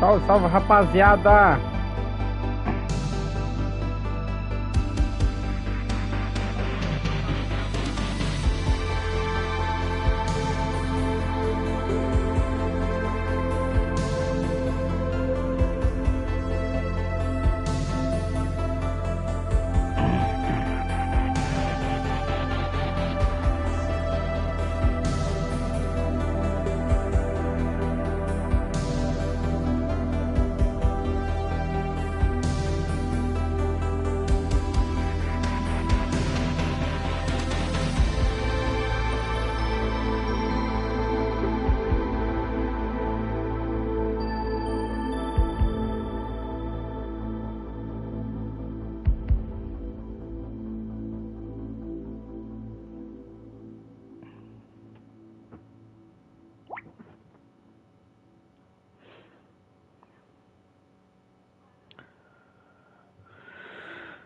Salve, salve, rapaziada!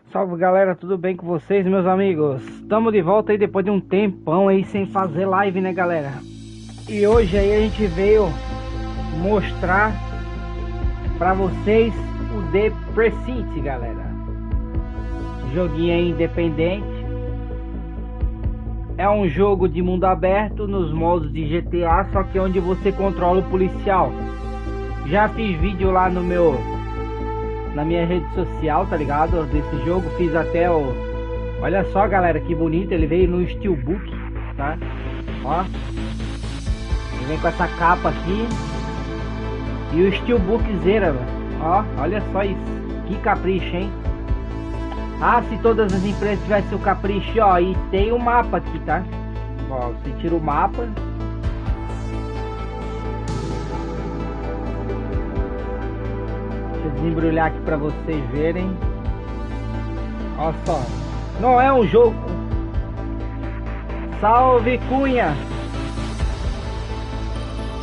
Salve galera, tudo bem com vocês, meus amigos? Estamos de volta aí depois de um tempão aí sem fazer live, né galera? E hoje aí a gente veio mostrar pra vocês o The Precinct, galera. Joguinho aí independente. É um jogo de mundo aberto nos modos de GTA, só que onde você controla o policial. Já fiz vídeo lá no na minha rede social, tá ligado? Desse jogo, fiz até o... Olha só, galera, que bonito. Ele veio no Steelbook, tá? Ó. Ele vem com essa capa aqui. E o Steelbook zera, ó. Olha só isso. Que capricho, hein? Ah, se todas as empresas tivessem o capricho, ó. E tem o mapa aqui, tá? Ó, você tira o mapa. Desembrulhar aqui pra vocês verem. Olha só. Não é um jogo. Salve Cunha.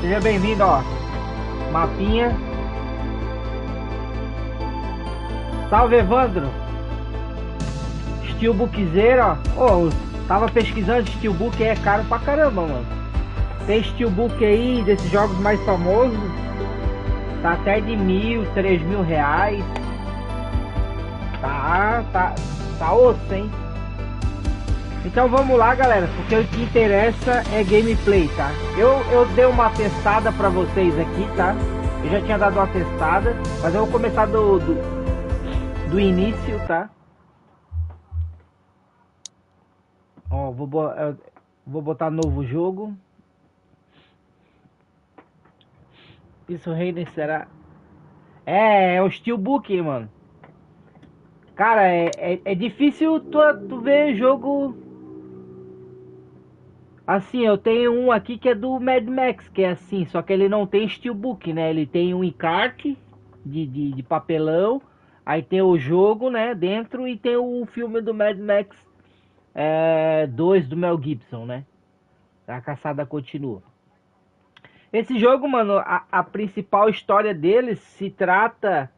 Seja bem-vindo, ó. Mapinha. Salve Evandro. Steelbookzeira, ó. Tava pesquisando, Steelbook é caro pra caramba, mano. Tem Steelbook aí desses jogos mais famosos. Tá até de 1.000, 3.000 reais. Tá osso, hein? Então vamos lá, galera, porque o que interessa é gameplay, tá? Eu dei uma testada pra vocês aqui, tá? Eu já tinha dado uma testada, mas eu vou começar do início, tá? Ó, vou botar novo jogo. Isso reina será. É o Steelbook, mano. Cara, é difícil tu ver jogo assim. Eu tenho um aqui que é do Mad Max, que é assim, só que ele não tem Steelbook, né? Ele tem um encarte de papelão. Aí tem o jogo, né, dentro. E tem o filme do Mad Max 2 do Mel Gibson, né? A caçada continua. Esse jogo, mano, a principal história dele se trata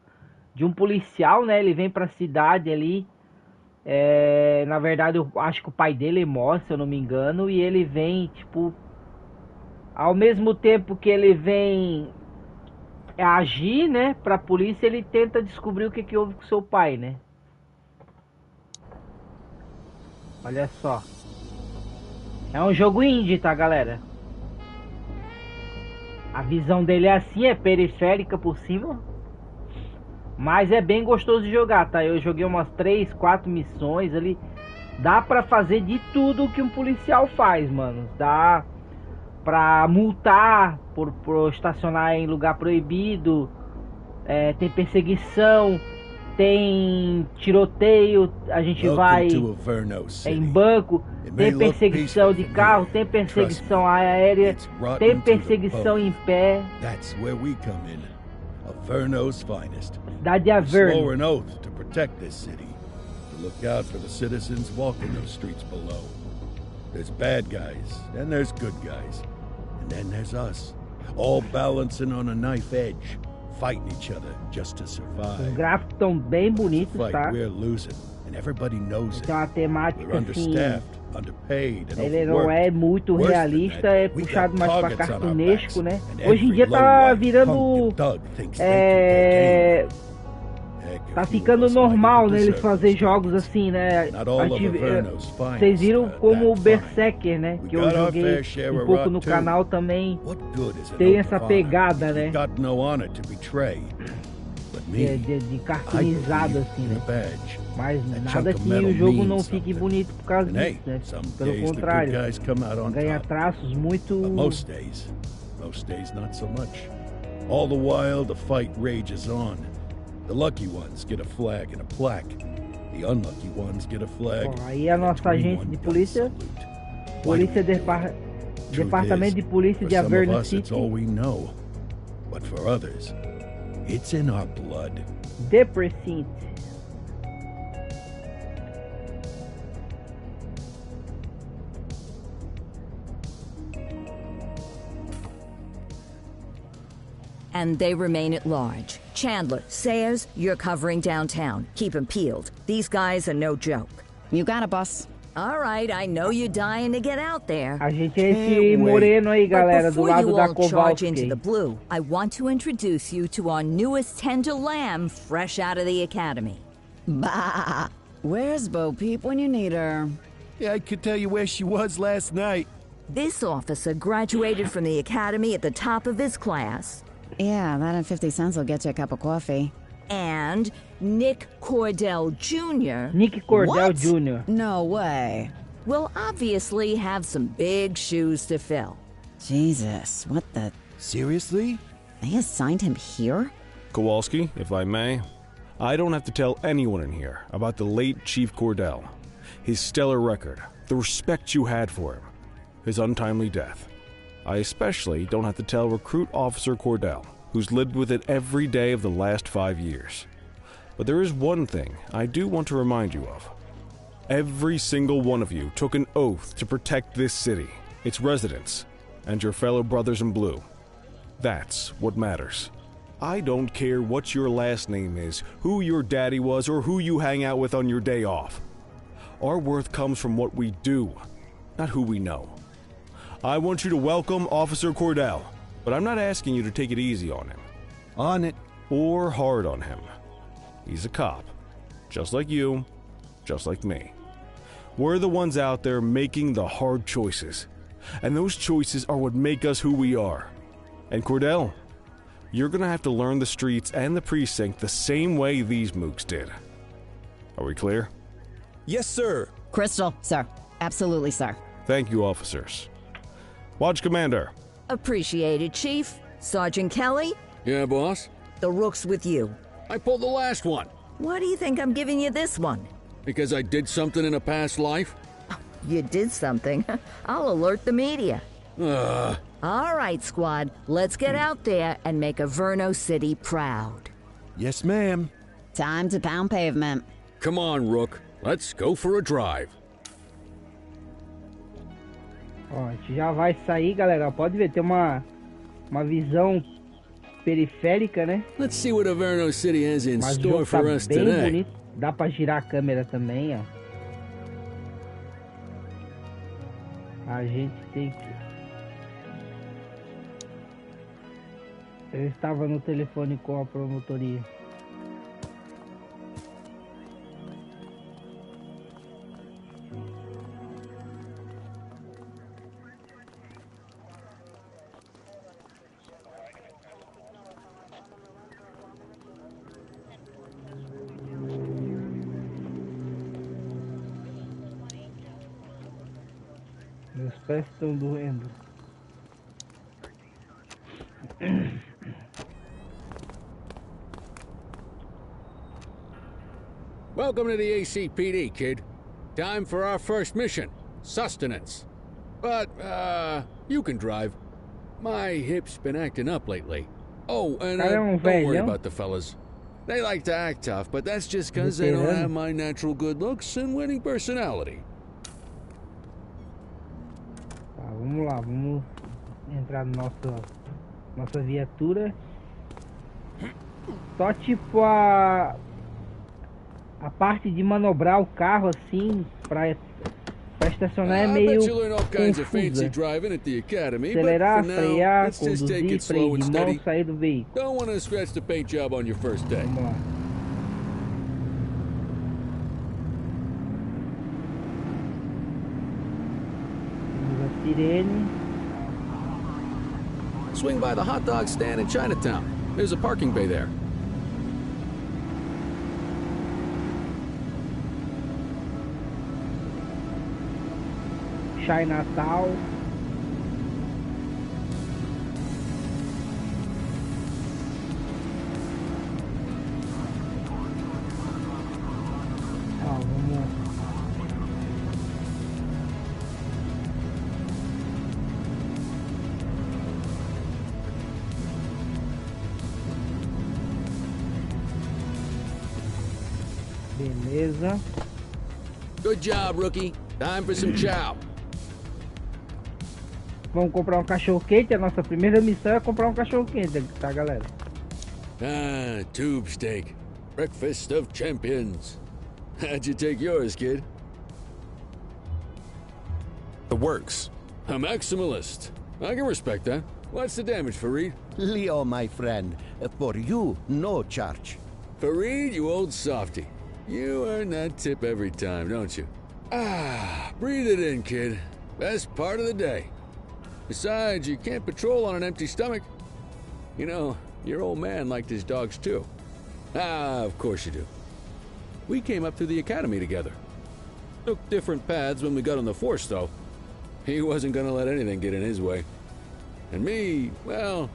de um policial, né? Ele vem pra cidade ali. Na verdade, eu acho que o pai dele morre, se eu não me engano. E ele vem, tipo... Ao mesmo tempo que ele vem agir, né? Pra polícia, ele tenta descobrir o que houve com seu pai, né? Olha só. É um jogo indie, tá, galera? A visão dele é assim, é periférica por cima. Mas é bem gostoso de jogar, tá? Eu joguei umas 3, 4 missões ali. Dá pra fazer de tudo que um policial faz, mano. Dá pra multar por estacionar em lugar proibido. Tem perseguição. Tem tiroteio. A gente vai em banco. Tem perseguição de carro. Tem perseguição aérea. Tem perseguição em pé. Averno's finest. Cidade de Averno. Swore an oath to protect this city, to look out for the citizens walking those streets below. There's bad guys, and there's good guys, and then there's us, all balancing on a knife edge, fighting each other just to survive. Os gráficos estão bem bonitos, tá? We're losing, and everybody knows it. Tem uma temática We're understaffed, underpaid and Ele não overworked. é muito Worse than realista, that, é we puxado got mais pra targets on our cartunesco, backs, né? and Hoje em every dia tá lowlife virando... punk and thug thinks they can get game. Heck, Tá a few of ficando us might normal, even né, eles deserve fazer those jogos targets. assim, né? Not all of Averno's Vocês finest viram are como o that fine. Berserker, né? We Que eu got our joguei fair share um of pouco rot no too. canal também. What good is an Tem oath essa of honor pegada, if né? you've got no honor to betray? But me, De I cartoonizado believe assim, in né? a badge. Mas That nada chunk of que metal o jogo não means fique something. bonito por causa And hey, disso, né? some Pelo days the good contrário, guys come out on ganha top. traços muito... But most days not so much. All the while, the fight rages on. The lucky ones get a flag and a plaque. The unlucky ones get a flag. Bom, aí a nossa agente de polícia, Departamento de Polícia de Averno City, It's all we know. But for others, it's in our blood. The Precinct. And they remain at large. Chandler, Sayers, you're covering downtown. Keep 'em peeled. These guys are no joke. You got it, boss. All right, I know you're dying to get out there. A gente é esse moreno aí, galera, do But before lado you da all charge into Kowalski. the blue, I want to introduce you to our newest tender lamb fresh out of the academy. Bah! Where's Bo Peep when you need her? Yeah, I could tell you where she was last night. This officer graduated from the academy at the top of his class. Yeah, that and 50 cents will get you a cup of coffee. And Nick Cordell Jr. Nick Cordell What? Jr. No way. will obviously have some big shoes to fill. Jesus, what the... Seriously? They assigned him here? Kowalski, if I may, I don't have to tell anyone in here about the late Chief Cordell, his stellar record, the respect you had for him, his untimely death. I especially don't have to tell Recruit Officer Cordell, who's lived with it every day of the last 5 years. But there is one thing I do want to remind you of. Every single one of you took an oath to protect this city, its residents, and your fellow brothers in blue. That's what matters. I don't care what your last name is, who your daddy was, or who you hang out with on your day off. Our worth comes from what we do, not who we know. I want you to welcome Officer Cordell, but I'm not asking you to take it easy on him. On it. Or hard on him. He's a cop. Just like you, just like me. We're the ones out there making the hard choices. And those choices are what make us who we are. And Cordell, you're gonna have to learn the streets and the precinct the same way these mooks did. Are we clear? Yes, sir. Crystal, sir. Absolutely, sir. Thank you, officers. Watch Commander. Appreciated, Chief. Sergeant Kelly, Yeah, boss? the rook's with you. I pulled the last one. Why do you think I'm giving you this one? Because I did something in a past life? You did something. I'll alert the media. Ugh. All right, squad. Let's get out there and make Averno City proud. Yes, ma'am. Time to pound pavement. Come on, Rook. Let's go for a drive. Ó, a gente já vai sair, galera. Pode ver, tem uma visão periférica, né? Let's see what Averno City has in Mas o store jogo tá for us bem today. bonito. Dá pra girar a câmera também, ó. A gente tem que... Eu estava no telefone com a promotoria. Meus pés estão doendo. Welcome to the ACPD, kid. Time for our first mission, sustenance. But, you can drive. My hip's been acting up lately. Oh, and don't worry about the fellas. They like to act tough, but that's just because they don't have my natural good looks and winning personality. Tá, vamos lá, vamos entrar no nossa viatura. Só tipo a parte de manobrar o carro assim, pra Pra estacionar é I meio bet you learn all kinds of fancy confusa. driving at the academy, but Acelerar, for now, frear, let's just take conduzir, it slow freio and de mão, steady. sair do veículo. Don't want to scratch the paint job on your first day. Vamos lá. Temos a sirene. Swing by the hot dog stand in Chinatown. There's a parking bay there. Chai Natal. Ó, vamos. Beleza. Good job, rookie. Time for some chow. Vamos comprar um cachorro quente. A nossa primeira missão é comprar um cachorro quente, tá, galera? Ah, tube steak. Breakfast of champions. How'd you take yours, kid? The works. A maximalist. I can respect that. What's the damage, Fareed? Leo, my friend, for you, no charge. Fareed, you old softy. You earn that tip every time, don't you? Ah, breathe it in, kid. Best part of the day. Besides, you can't patrol on an empty stomach. You know, your old man liked his dogs too. Ah, of course you do. We came up through the academy together. Took different paths when we got on the force, though. He wasn't gonna let anything get in his way. And me, well,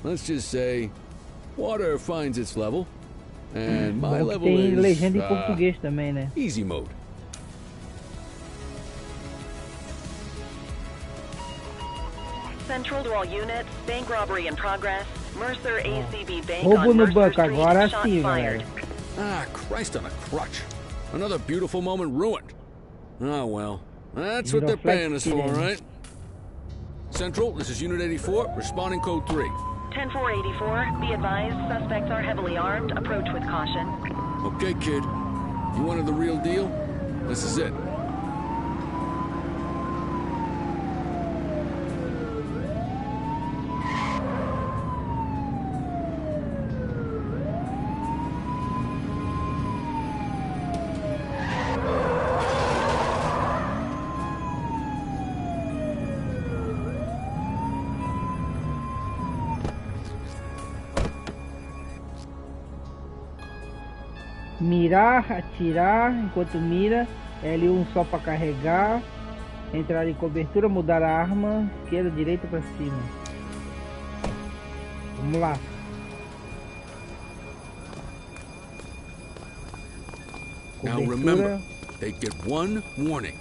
let's just say, water finds its level. And my Bom que level tem legenda em is, português também, né? easy mode. Central to all units, bank robbery in progress. Mercer ACB Bank Roubo on no Mercer banco Street, agora shots sim, fired. galera. Ah, Christ on a crutch. Another beautiful moment ruined. Oh well, that's what they're paying us for, right? Central, this is Unit 84, responding code 3. 10-484, be advised, suspects are heavily armed. Approach with caution. Okay, kid. You wanted the real deal? This is it. Mirar, atirar, enquanto mira, L1 só para carregar, entrar em cobertura, mudar a arma, esquerda, direita para cima. Vamos lá. Now remember, they get one warning.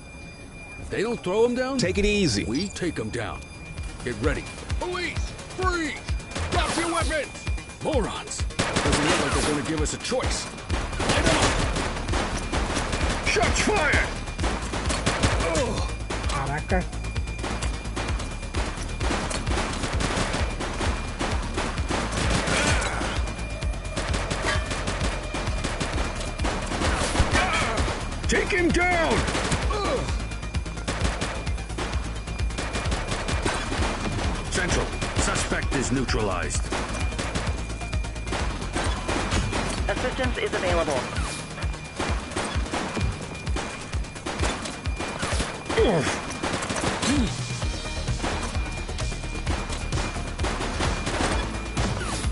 If they don't throw them down, Take it easy. we take them down. Get ready. Police! Freeze! Drop your weapons! Morons! Doesn't look like they're gonna give us a choice. Light them up! Shots fired! Caraca. Take him down! Central, suspect is neutralized. Assistance is available.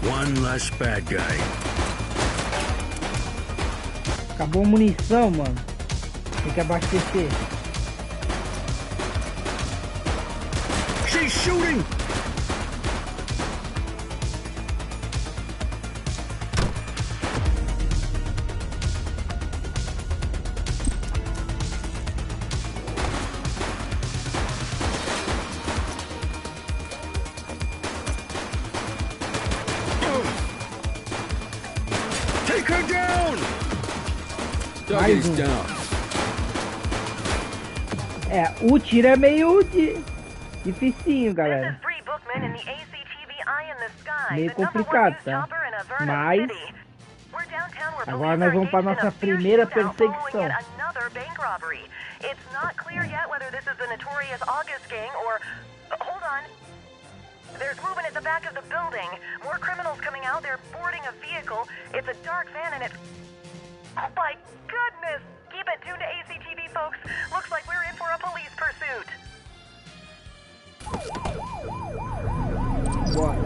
One less bad guy. Acabou a munição, mano. Tem que abastecer. She's shooting! Take her down! Doggy's down. É, o tiro é meio dificinho, galera. Meio complicado, tá? Mas downtown where Agora police nós are vamos para engaged in nossa a fierce primeira shootout following perseguição. yet another bank robbery. It's not clear yet whether this is the notorious August gang or... hold on. There's movement at the back of the building. More criminals coming out. They're boarding a vehicle. It's a dark van and it's... oh my goodness! Keep it tuned to ACTV, folks. Looks like we're in for a police pursuit. Bora.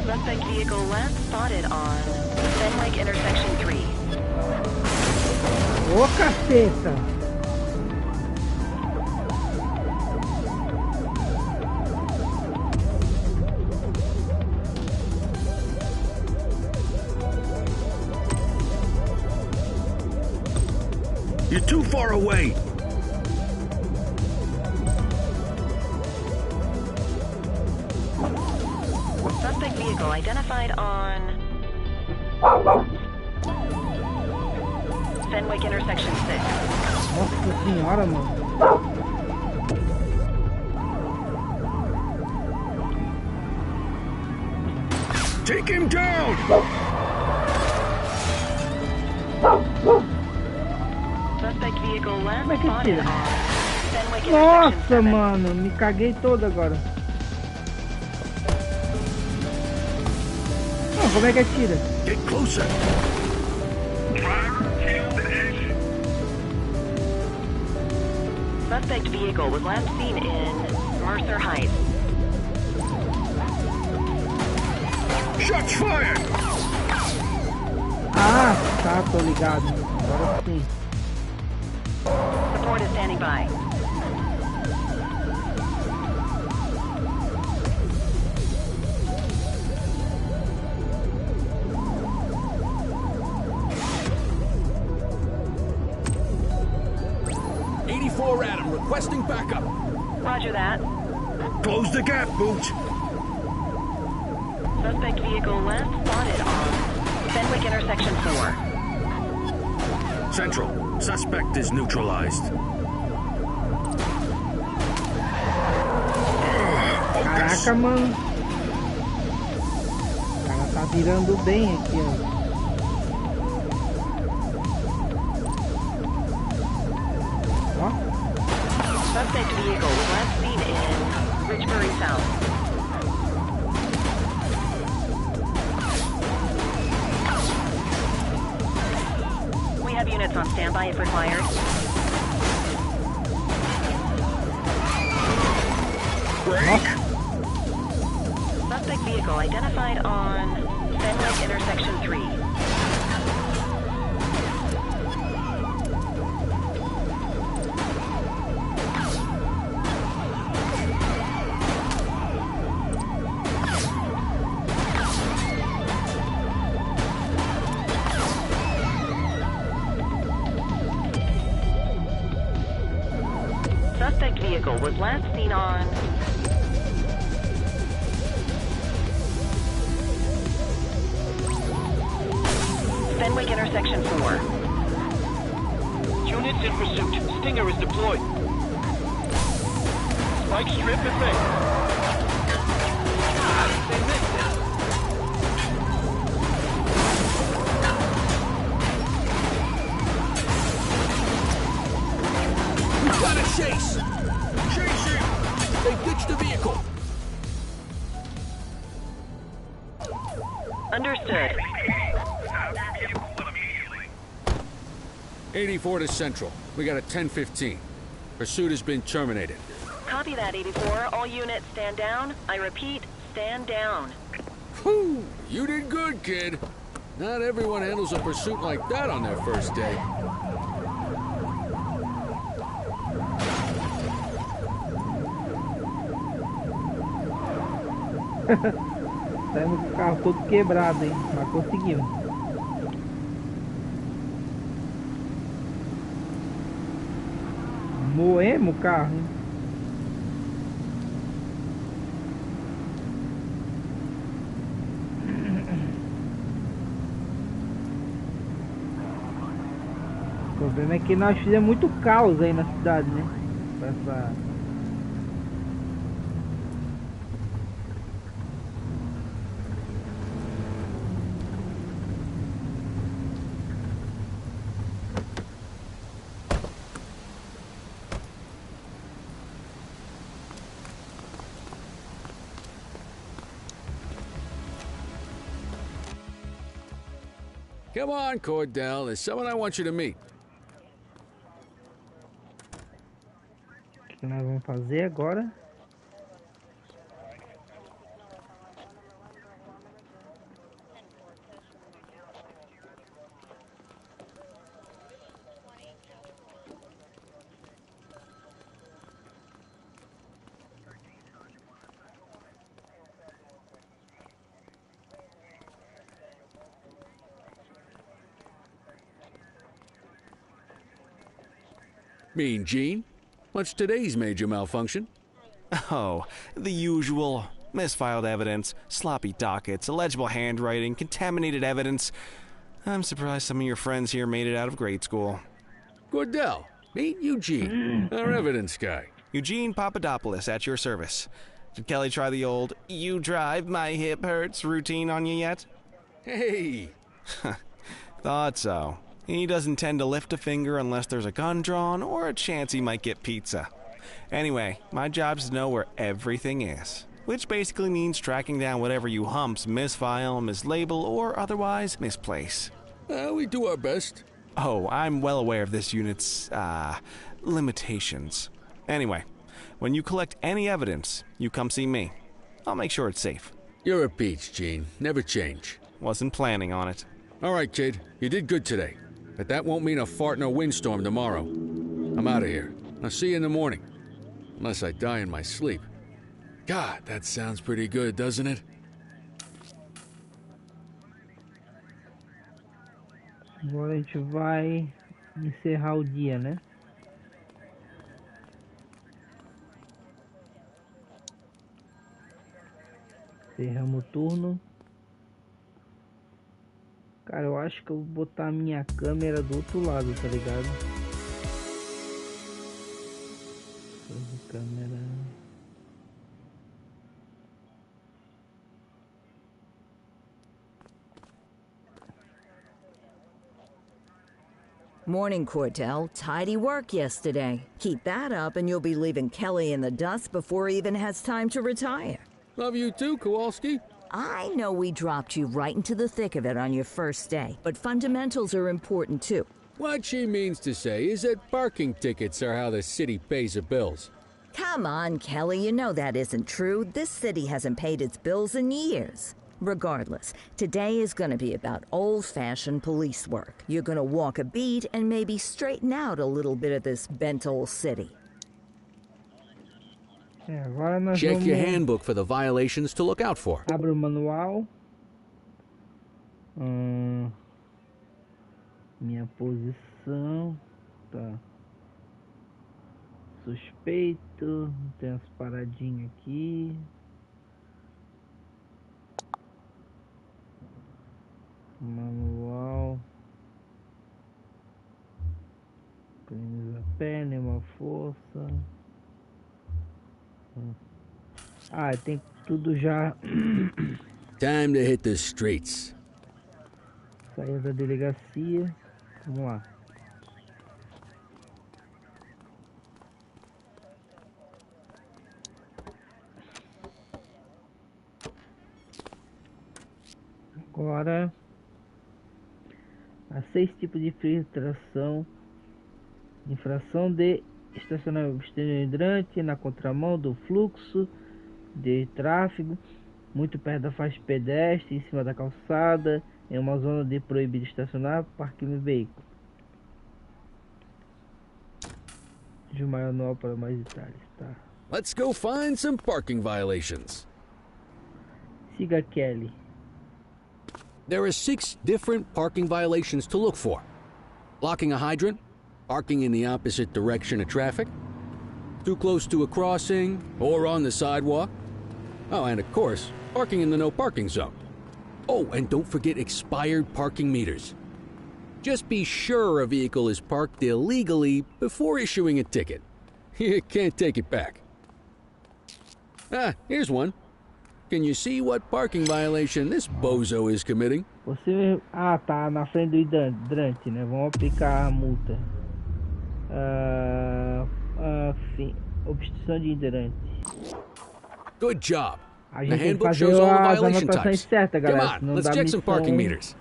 Suspect vehicle last spotted on Fenwick Intersection 3. Ô, caceta! You're too far away. Suspect vehicle identified on Fenwick Intersection 6. Nossa senhora, mano. Take him down! Suspect vehicle last Como é que spotted tira? on Fenwick Intersection Nossa, 7. mano, me caguei todo agora. Não, como é que atira? Get closer. Suspect vehicle was last seen in Mercer Heights. Shots fired! Ah, tá, tô ligado. Agora sim. Support is standing by. Adam, requesting backup. Roger that. Close the gap, Booch. Suspect vehicle last spotted on Fenwick Intersection 4. Central, suspect is neutralized. Caraca, mano. O cara tá virando bem aqui, ó. Suspect vehicle was last seen in Richbury South. We have units on standby if required. Break! Suspect vehicle identified on Fenwick Intersection 3. Suspect vehicle was last seen on Fenwick Intersection 4. Units in pursuit. Stinger is deployed. Spike strip is made. They missed it. We've got a chase! Chase him! They ditched the vehicle! Understood. 84 to Central. We got a 10-15. Pursuit has been terminated. Copy that, 84. All units stand down. I repeat, stand down. Whew! You did good, kid. Not everyone handles a pursuit like that on their first day. Saímos com o carro todo quebrado, hein? Mas conseguimos. Moemos o carro, hein? problema é que nós fizemos muito caos aí na cidade, né? Com essa... Come on, Cordell. There's someone I want you to meet. O que nós vamos fazer agora? Mean Gene? What's today's major malfunction? Oh, the usual. Misfiled evidence, sloppy dockets, illegible handwriting, contaminated evidence. I'm surprised some of your friends here made it out of grade school. Cordell, meet Eugene, our evidence guy. Eugene Papadopoulos at your service. Did Kelly try the old, "you drive, my hip hurts" routine on you yet? Hey! Thought so. He doesn't tend to lift a finger unless there's a gun drawn or a chance he might get pizza. Anyway, my job's to know where everything is, which basically means tracking down whatever you humps misfile, mislabel, or otherwise misplace. We do our best. Oh, I'm well aware of this unit's, limitations. Anyway, when you collect any evidence, you come see me. I'll make sure it's safe. You're a peach, Gene. Never change. Wasn't planning on it. All right, kid. You did good today. But that won't mean a fart in a windstorm tomorrow. I'm out of here. I'll see you in the morning. Unless I die in my sleep. God, that sounds pretty good, doesn't it? Agora a gente vai encerrar o dia, né? Encerramos o turno. Cara, eu acho que eu vou botar a minha câmera do outro lado, tá ligado? Câmera. Morning, Cordell. Tidy work yesterday. Keep that up and you'll be leaving Kelly in the dust before he even has time to retire. Love you too, Kowalski. I know we dropped you right into the thick of it on your first day, but fundamentals are important too. What she means to say is that parking tickets are how the city pays the bills. Come on, Kelly, you know that isn't true. This city hasn't paid its bills in years. Regardless, today is going to be about old-fashioned police work. You're going to walk a beat and maybe straighten out a little bit of this bent old city. Agora nós Check vamos... your handbook for the violations to look out for. Abre o manual. Minha posição. Tá. Suspeito. Tem as paradinhas aqui. Manual. Crimes a pé, nenhuma força. Ah, tem tudo já. Time to hit the streets. Saia da delegacia. Vamos lá. Agora, há 6 tipos de infração. Infração de estacionamento hidrante na contramão do fluxo de tráfego, muito perto da faixa de pedestre, em cima da calçada, em uma zona de proibido estacionar, parquinho de veículo. De manual para mais detalhes, tá? Let's go find some parking violations. Siga Kelly. There are 6 different parking violations to look for. Blocking a hydrant, parking in the opposite direction of traffic, too close to a crossing or on the sidewalk. Oh, and of course, parking in the no parking zone. Oh, and don't forget expired parking meters. Just be sure a vehicle is parked illegally before issuing a ticket. You can't take it back. Ah, here's one. Can you see what parking violation this bozo is committing? Você... Ah, tá na frente do hidrante, né? Vamos aplicar a multa. Obstrução de hidrante. Good job. A The gente tem que handbook fazer shows all the as violation anotações types. certas, Come galera. on, Senão let's dá check some parking meters.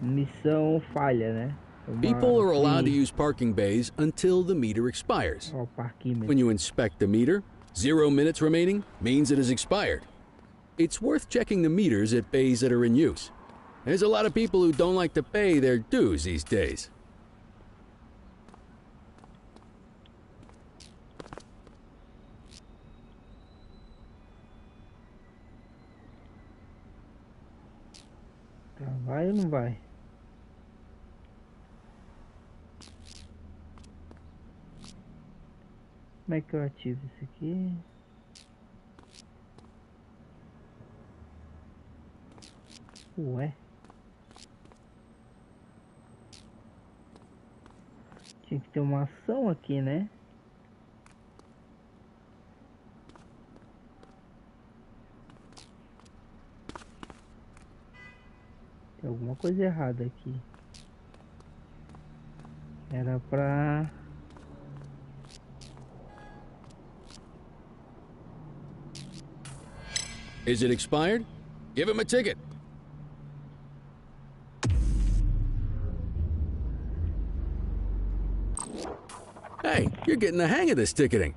Missão falha, né? People are allowed to use parking bays until the meter expires. Ó, o parquímetro. When you inspect the meter, 0 minutes remaining means it has expired. It's worth checking the meters at bays that are in use. There's a lot of people who don't like to pay their dues these days. Tá, vai ou não vai? Como é que eu ativo isso aqui? Ué? Tinha que ter uma ação aqui, né? Tem alguma coisa errada aqui. Era pra... Is it expired? Give him a ticket. Hey, you're getting the hang of this ticketing.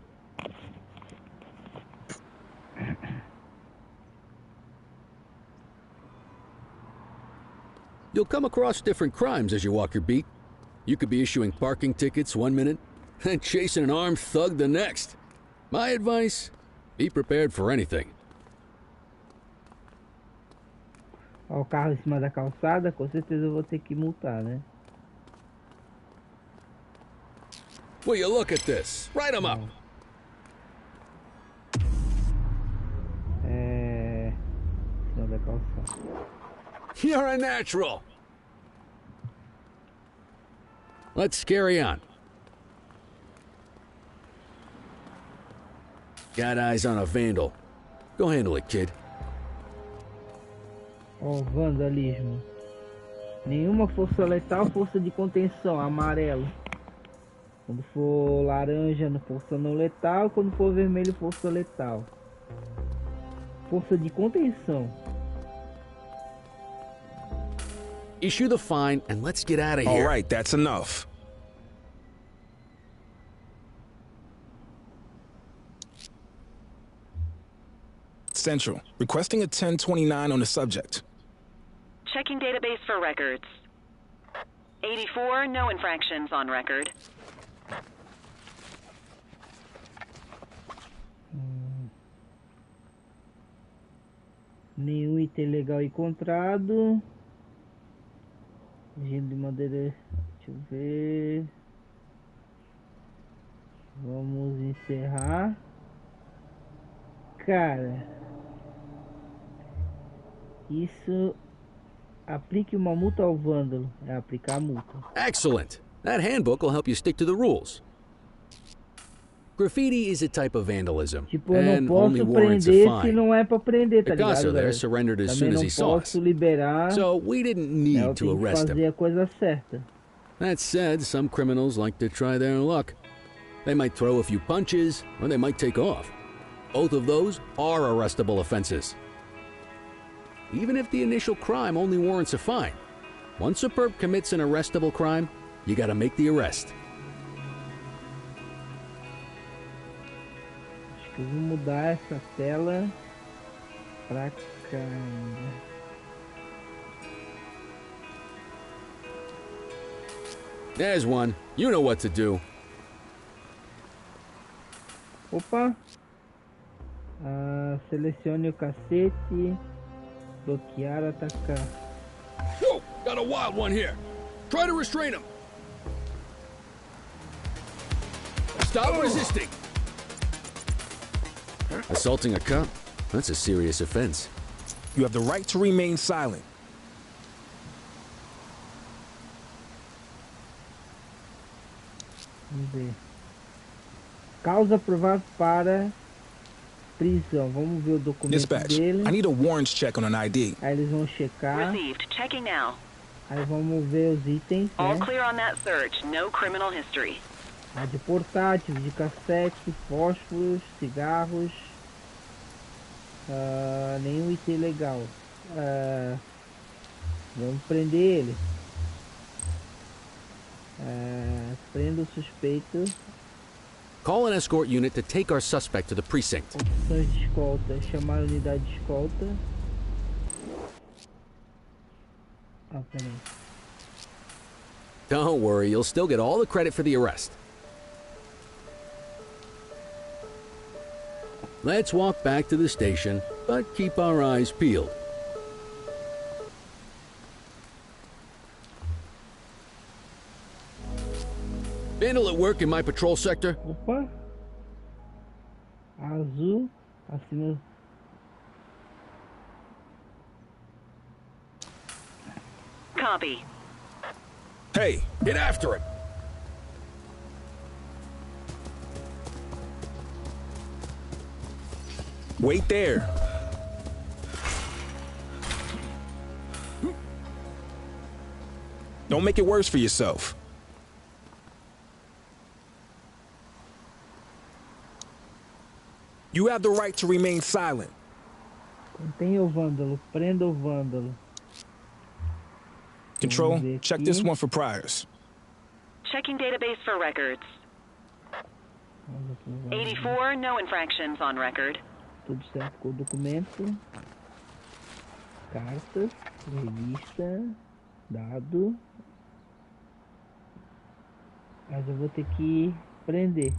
You'll come across different crimes as you walk your beat. You could be issuing parking tickets 1 minute and chasing an armed thug the next. My advice, be prepared for anything. Ó, o carro em cima da calçada, com certeza eu vou ter que multar, né? Will you look at this? Write him up. Em cima da calçada. You're a natural. Let's carry on. Got eyes on a vandal. Go handle it, kid. Ó, vandalismo. Nenhuma força letal, força de contenção, amarelo. Quando for laranja, força não letal. Quando for vermelho, força letal. Força de contenção. Issue the fine and let's get out of here. All right, that's enough. Central, requesting a 1029 on the subject. Checking database for records. 84, no infractions on record. Nenhum item legal encontrado. Gelo de madeira. Deixa eu ver. Vamos encerrar. Cara, isso. Aplique uma multa ao vândalo. É aplicar a multa. Excellent. That handbook will help you stick to the rules. Graffiti is a type of vandalism, Tipo, eu não and only posso warrants a prender se fine. não é pra prender, tá ligado? Picasso there Galera? surrendered as Também soon as não he saw us, posso liberar. so we didn't Eu need to tenho que arrest him. fazer a coisa certa. That said, some criminals like to try their luck. They might throw a few punches, or they might take off. Both of those are arrestable offenses. Even if the initial crime only warrants a fine, once a perp commits an arrestable crime, you gotta make the arrest. Acho que eu vou mudar essa tela pra cá. There's one. You know what to do. Opa! Selecione o cacete. Bloquear, atacar. Whoa! Got a wild one here. Try to restrain him. Stop resisting. Assaulting a cop? That's a serious offense. You have the right to remain silent. Vamos ver. Causa provável para prisão. Vamos ver o documento Dispatch, dele. I need a warrants check on an ID. Aí eles vão checar. Received. Checking now. Aí vamos ver os itens, All né? clear on that search. No criminal history. De portátil, de cassete, fósforos, cigarros. Nenhum item legal. Vamos prender ele. Prenda o suspeito. Call an escort unit to take our suspect to the precinct. Opções de escolta. Chamar a unidade de escolta. Peraí. Don't worry, you'll still get all the credit for the arrest. Let's walk back to the station, but keep our eyes peeled. Vandal at work in my patrol sector? Opa. Azul. Assina. Copy. Hey, Get after him! wait there. Don't make it worse for yourself. You have the right to remain silent. Contenha o vândalo. Prenda o vândalo. Control, check this one for priors. Checking database for records. 84, no infractions on record. Tudo certo com o documento. Cartas. Revista. Dado. Mas eu vou ter que prender.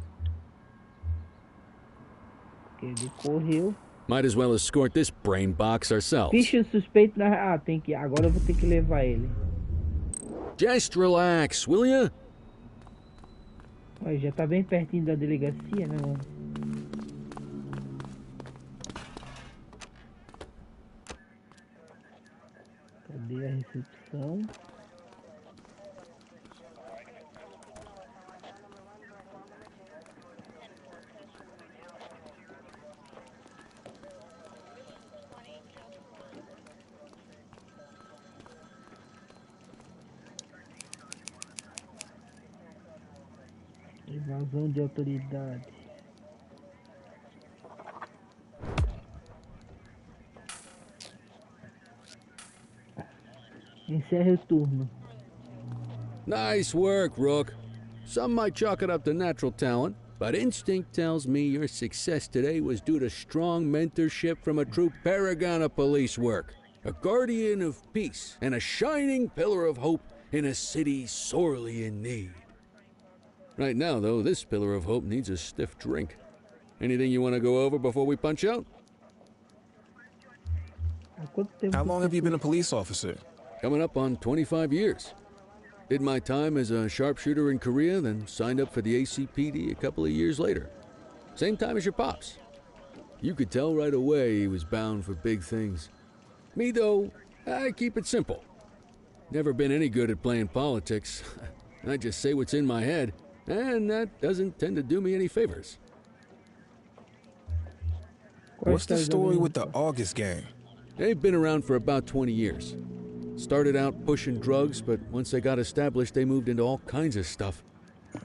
Porque ele correu. Might as well escort this brain box ourselves. Ficha suspeito na... tem que... Agora eu vou ter que levar ele. Just relax, will ya? Olha, já tá bem pertinho da delegacia, né, mano? Cadê a recepção? Evasão de autoridade. Encerre o turno. Nice work, Rook. Some might chalk it up to natural talent, but instinct tells me your success today was due to strong mentorship from a true paragon of police work, a guardian of peace, and a shining pillar of hope in a city sorely in need. Right now, though, this pillar of hope needs a stiff drink. Anything you want to go over before we punch out? How long have you been a police officer? Coming up on 25 years. Did my time as a sharpshooter in Korea, then signed up for the ACPD a couple of years later. Same time as your pops. You could tell right away he was bound for big things. Me, though, I keep it simple. Never been any good at playing politics. I just say what's in my head, and that doesn't tend to do me any favors. What's the story with the August gang? They've been around for about 20 years. Started out pushing drugs, but once they got established, they moved into all kinds of stuff.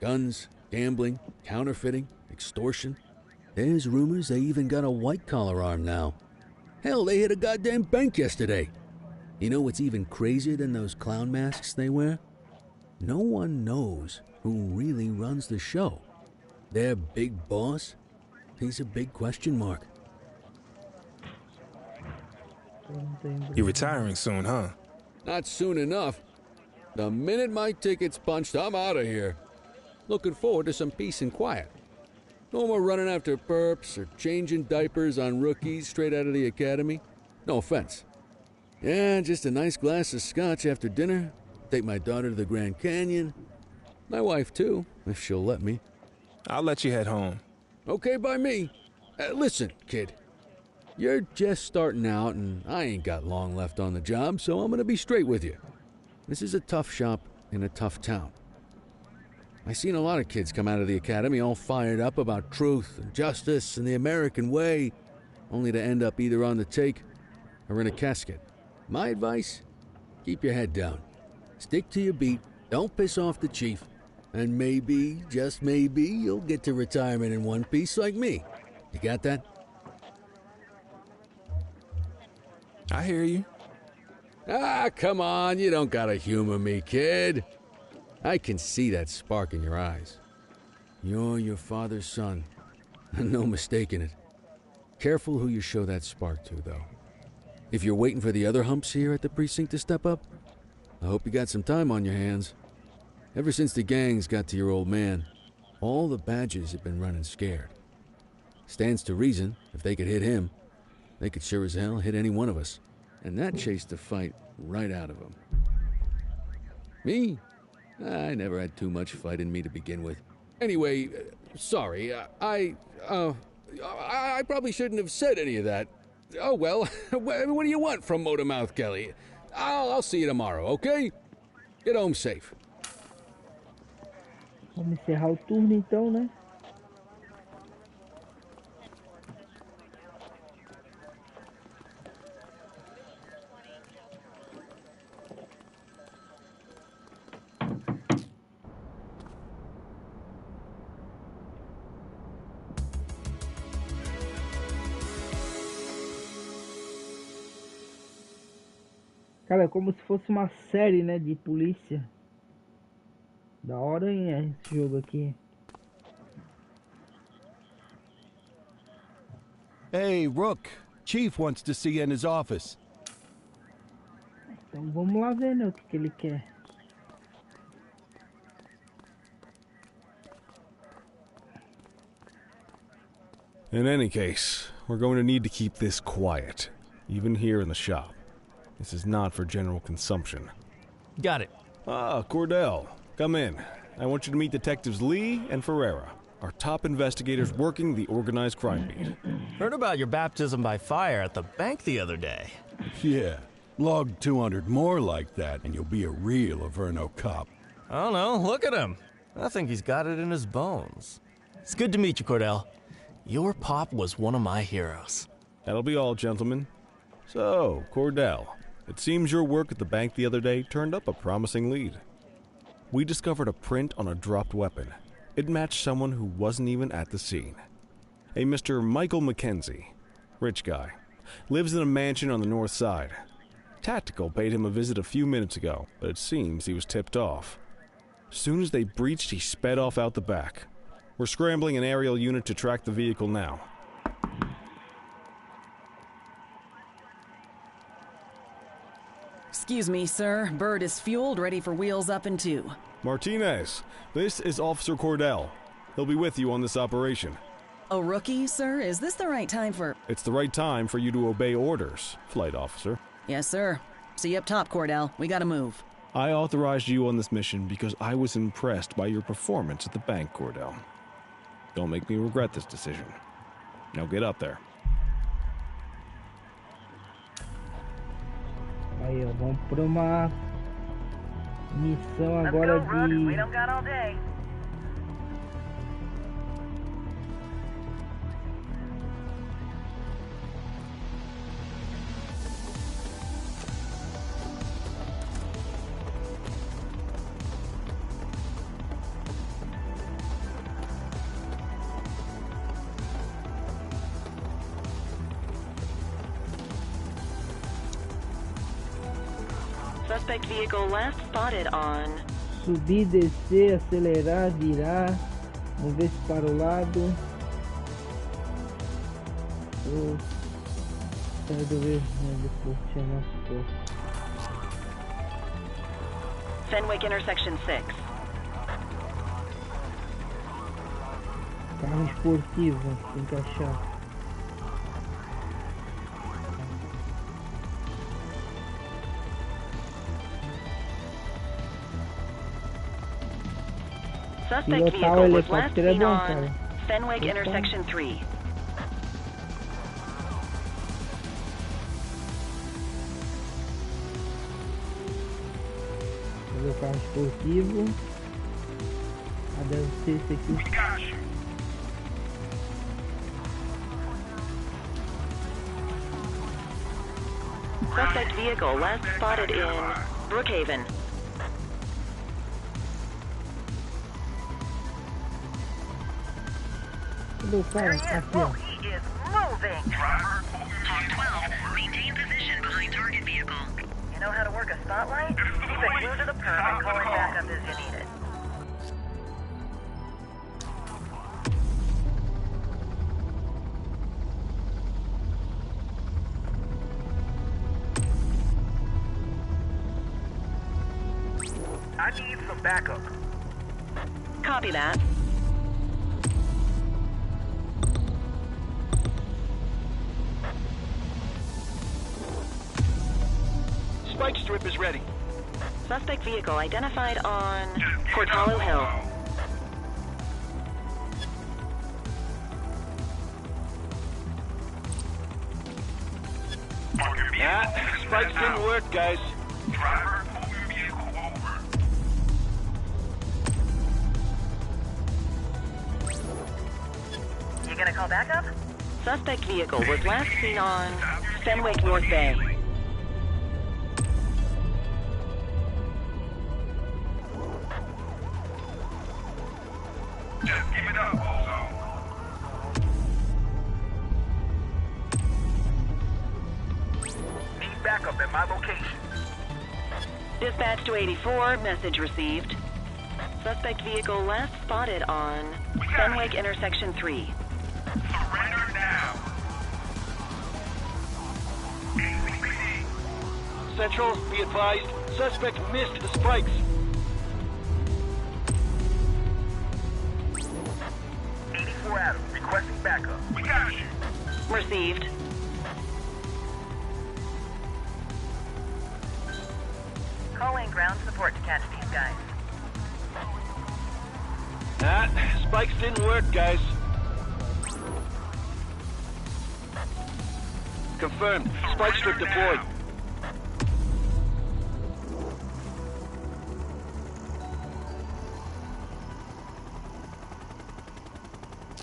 Guns, gambling, counterfeiting, extortion. There's rumors they even got a white-collar arm now. Hell, they hit a goddamn bank yesterday. You know what's even crazier than those clown masks they wear? No one knows who really runs the show. Their big boss? He's a big question mark. You're retiring soon, huh? Not soon enough. The minute my ticket's punched, I'm out of here. Looking forward to some peace and quiet. No more running after perps or changing diapers on rookies straight out of the academy. No offense. Yeah, just a nice glass of scotch after dinner. Take my daughter to the Grand Canyon. My wife, too, if she'll let me. I'll let you head home. Okay by me. Listen, kid. You're just starting out, and I ain't got long left on the job, so I'm gonna be straight with you. This is a tough shop in a tough town. I seen a lot of kids come out of the academy all fired up about truth and justice and the American way, only to end up either on the take or in a casket. My advice? Keep your head down. Stick to your beat, don't piss off the chief, and maybe, just maybe, you'll get to retirement in one piece like me. You got that? I hear you. Ah, come on, you don't gotta humor me, kid. I can see that spark in your eyes. You're your father's son, no mistaking it. Careful who you show that spark to, though. If you're waiting for the other humps here at the precinct to step up, I hope you got some time on your hands. Ever since the gangs got to your old man, all the badges have been running scared. Stands to reason, if they could hit him, they could sure as hell hit any one of us. And that chased the fight right out of them. Me? I never had too much fight in me to begin with. Anyway, sorry, I probably shouldn't have said any of that. Oh well, what do you want from Motormouth Kelly? I'll see you tomorrow, okay? Get home safe. Vamos encerrar o turno então, né? Cara, é como se fosse uma série, né, de polícia. Da hora, hein, esse jogo aqui. Hey, Rook. Chief wants to see you in his office. Então vamos lá ver, né, o que ele quer. In any case, we're going to need to keep this quiet, even here in the shop. This is not for general consumption. Got it. Ah, Cordell, come in. I want you to meet Detectives Lee and Ferreira, our top investigators working the organized crime beat. Heard about your baptism by fire at the bank the other day. Yeah, log 200 more like that and you'll be a real Averno cop. I don't know, look at him. I think he's got it in his bones. It's good to meet you, Cordell. Your pop was one of my heroes. That'll be all, gentlemen. So, Cordell, it seems your work at the bank the other day turned up a promising lead. We discovered a print on a dropped weapon. It matched someone who wasn't even at the scene. A Mr. Michael McKenzie. Rich guy. Lives in a mansion on the north side. Tactical paid him a visit a few minutes ago, but it seems he was tipped off. Soon as they breached, he sped off out the back. We're scrambling an aerial unit to track the vehicle now. Excuse me, sir. Bird is fueled, ready for wheels up in 2. Martinez, this is Officer Cordell. He'll be with you on this operation. A rookie, sir? Is this the right time for... It's the right time for you to obey orders, Flight Officer. Yes, sir. See you up top, Cordell. We gotta move. I authorized you on this mission because I was impressed by your performance at the bank, Cordell. Don't make me regret this decision. Now get up there. Aí, ó, vamos para uma missão agora de... We don't got all day. Suspect vehicle last spotted on... Subir, descer, acelerar, virar. Vamos ver se para o lado. Quero ver, depois chamar as Fenwick intersection 6. Carro esportivo, tem que achar. Suspect vehicle was last seen on Fenwick intersection 3. Fazer o carro esportivo. Deve ser esse aqui. Suspect vehicle last spotted in Brookhaven. Cadê o cara? Aqui, ó. He is moving. Talk 12, maintain position behind target vehicle. You know how to work a spotlight? Keep it glued to the perm and call it back up as you need it. I need some backup. Copy that. Spike strip is ready. Suspect vehicle identified on Cortalo Hill. Spikes didn't work, guys. You gonna call backup? Suspect vehicle was last seen on Fenwick North Bay. Need backup at my location. Dispatch to 84, message received. Suspect vehicle last spotted on Fenwick intersection 3. Surrender now. Central, be advised. Suspect missed the spikes. 84 Adam, requesting backup. We got you. Received. Call in ground support to catch these guys. Spikes didn't work, guys. Confirmed. Spike strip deployed.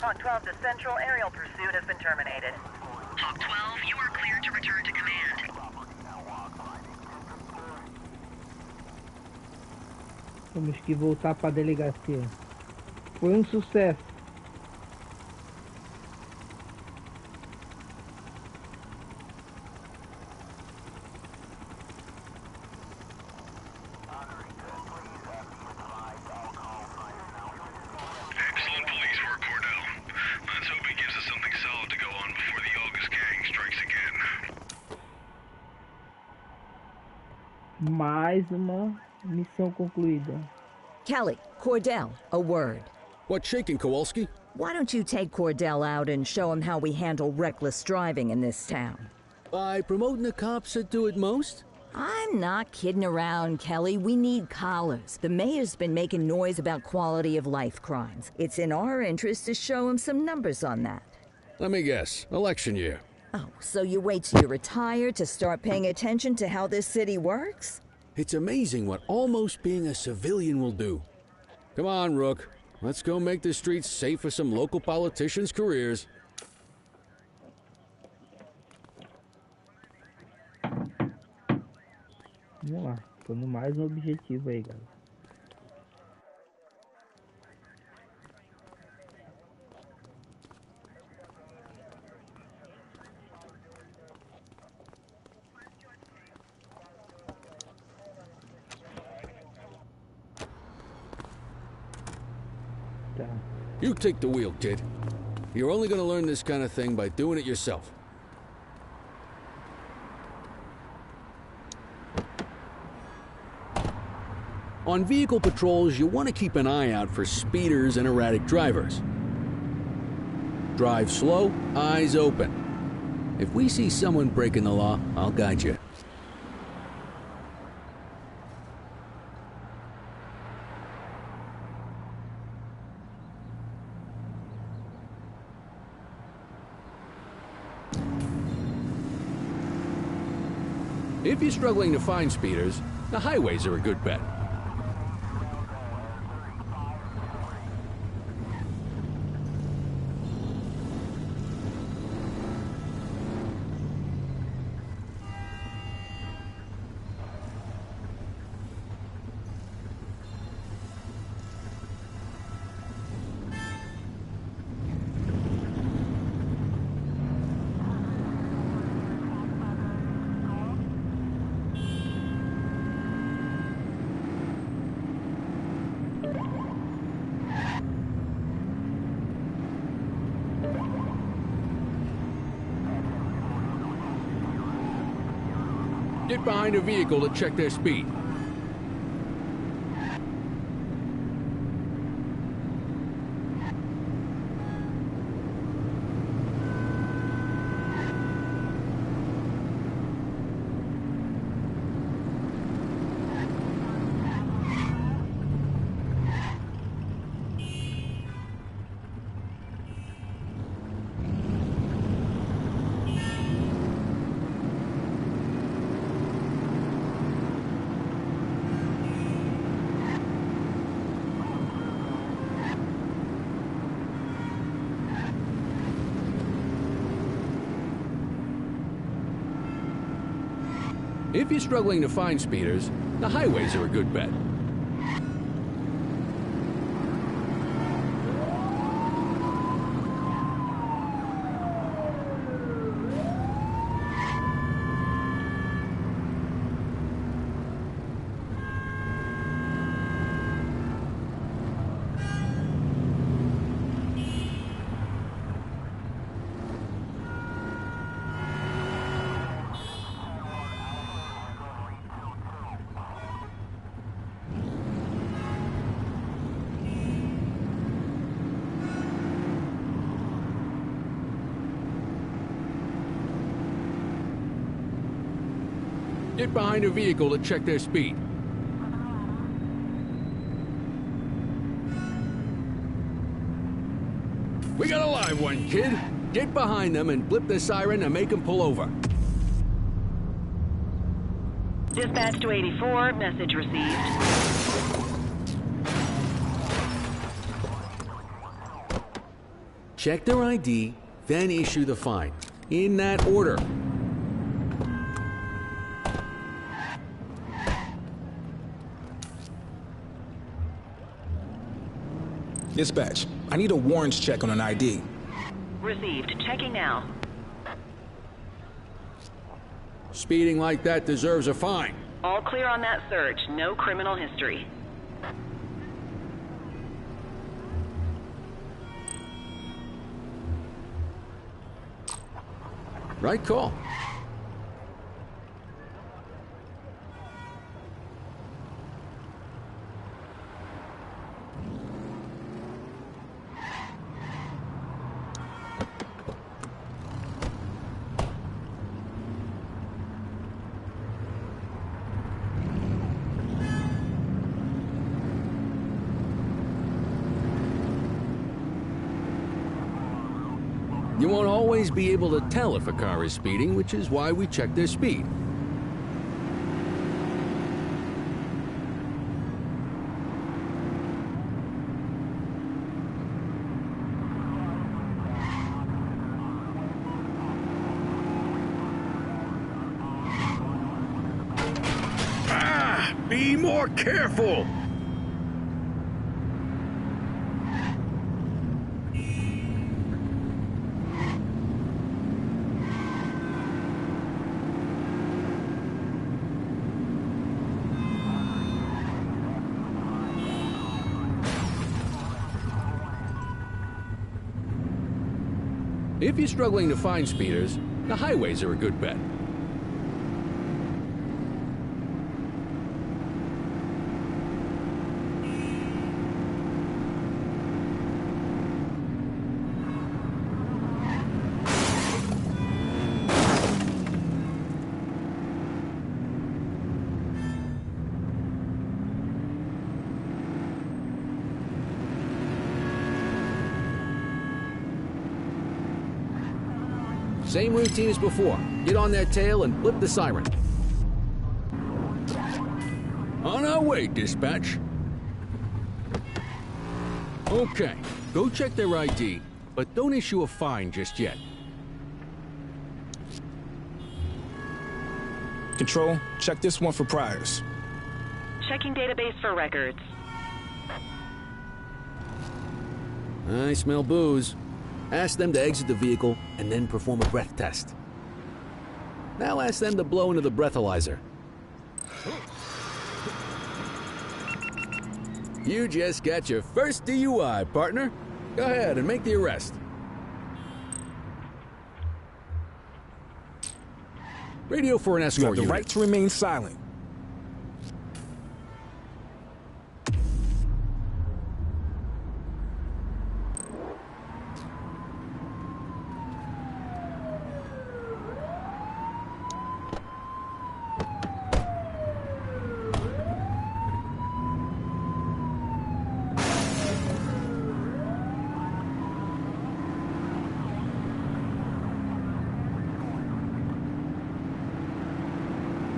Hawk 12 to Central, aerial pursuit has been terminated. Hawk 12, you are cleared to return to command. Temos que voltar para a delegacia. Foi um sucesso. Excellent police work, Cordell. Let's hope he gives us something solid to go on before the August gang strikes again. Mais uma missão concluída. Kelly, Cordell, a word. What's shaking, Kowalski? Why don't you take Cordell out and show him how we handle reckless driving in this town? By promoting the cops that do it most? I'm not kidding around, Kelly. We need collars. The mayor's been making noise about quality of life crimes. It's in our interest to show him some numbers on that. Let me guess. Election year. Oh, so you wait till you retire to start paying attention to how this city works? It's amazing what almost being a civilian will do. Come on, Rook. Let's go make the streets safe for some local politicians' careers. Vamos lá. Tô no mais um objetivo aí, galera. Tá. You take the wheel, kid. You're only gonna learn this kind of thing by doing it yourself. On vehicle patrols, you want to keep an eye out for speeders and erratic drivers. Drive slow, eyes open. If we see someone breaking the law, I'll guide you. If you're struggling to find speeders, the highways are a good bet. Get behind a vehicle to check their speed. If you're struggling to find speeders, the highways are a good bet. Get behind a vehicle to check their speed. We got a live one, kid. Get behind them and blip the siren and make them pull over. Dispatch to 84, message received. Check their ID, then issue the fine. In that order. Dispatch, I need a warrants check on an ID. Received. Checking now. Speeding like that deserves a fine. All clear on that search. No criminal history. Right call. You won't always be able to tell if a car is speeding, which is why we check their speed. Be more careful! If you're struggling to find speeders, the highways are a good bet. Same routine as before. Get on their tail and flip the siren. On our way, dispatch. Okay, go check their ID, but don't issue a fine just yet. Control, check this one for priors. Checking database for records. I smell booze. Ask them to exit the vehicle and then perform a breath test. Now ask them to blow into the breathalyzer. You just got your first DUI, partner. Go ahead and make the arrest. Radio for an You escort have the unit. right to remain silent.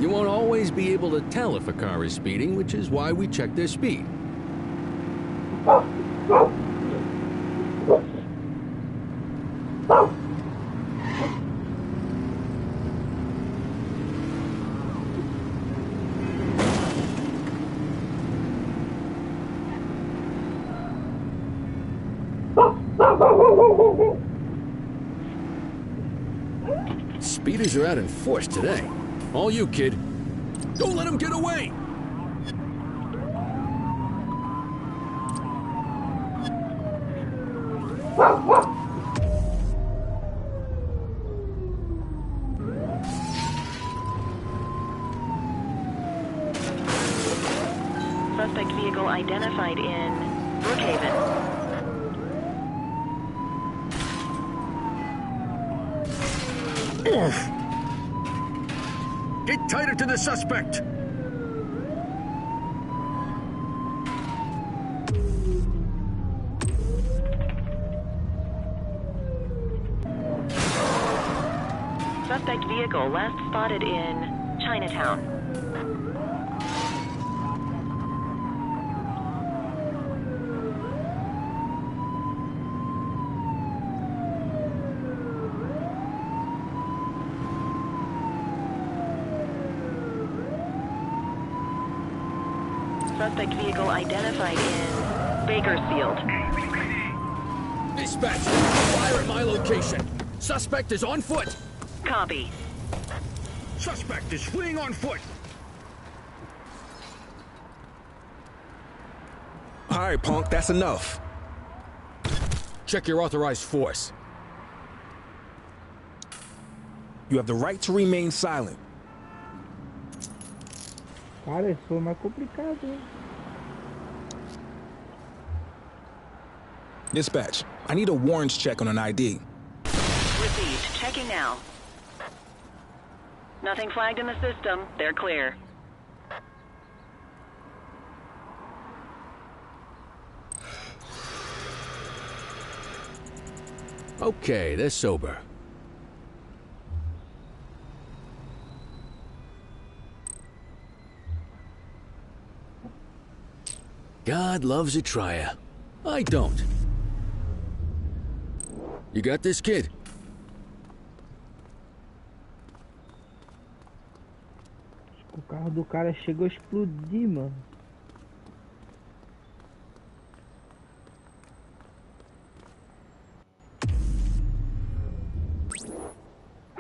You won't always be able to tell if a car is speeding, which is why we check their speed. Speeders are out in force today. All you, kid. Don't let him get away! Suspect vehicle identified in Brookhaven. Get tighter to the suspect! Suspect vehicle last spotted in Chinatown. Suspect vehicle identified in Bakersfield. Dispatch, fire at my location. Suspect is on foot. Copy. Suspect is fleeing on foot. All right, punk, that's enough. Check your authorized force. You have the right to remain silent. Cara, isso foi mais complicado, hein? Dispatch, I need a warrants check on an ID. Received. Checking now. Nothing flagged in the system. They're clear. Okay, they're sober. God loves a trier. I don't. You got this, kid? O carro do cara chegou a explodir, mano.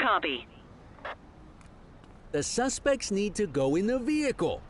Copy. The suspects need to go in the vehicle.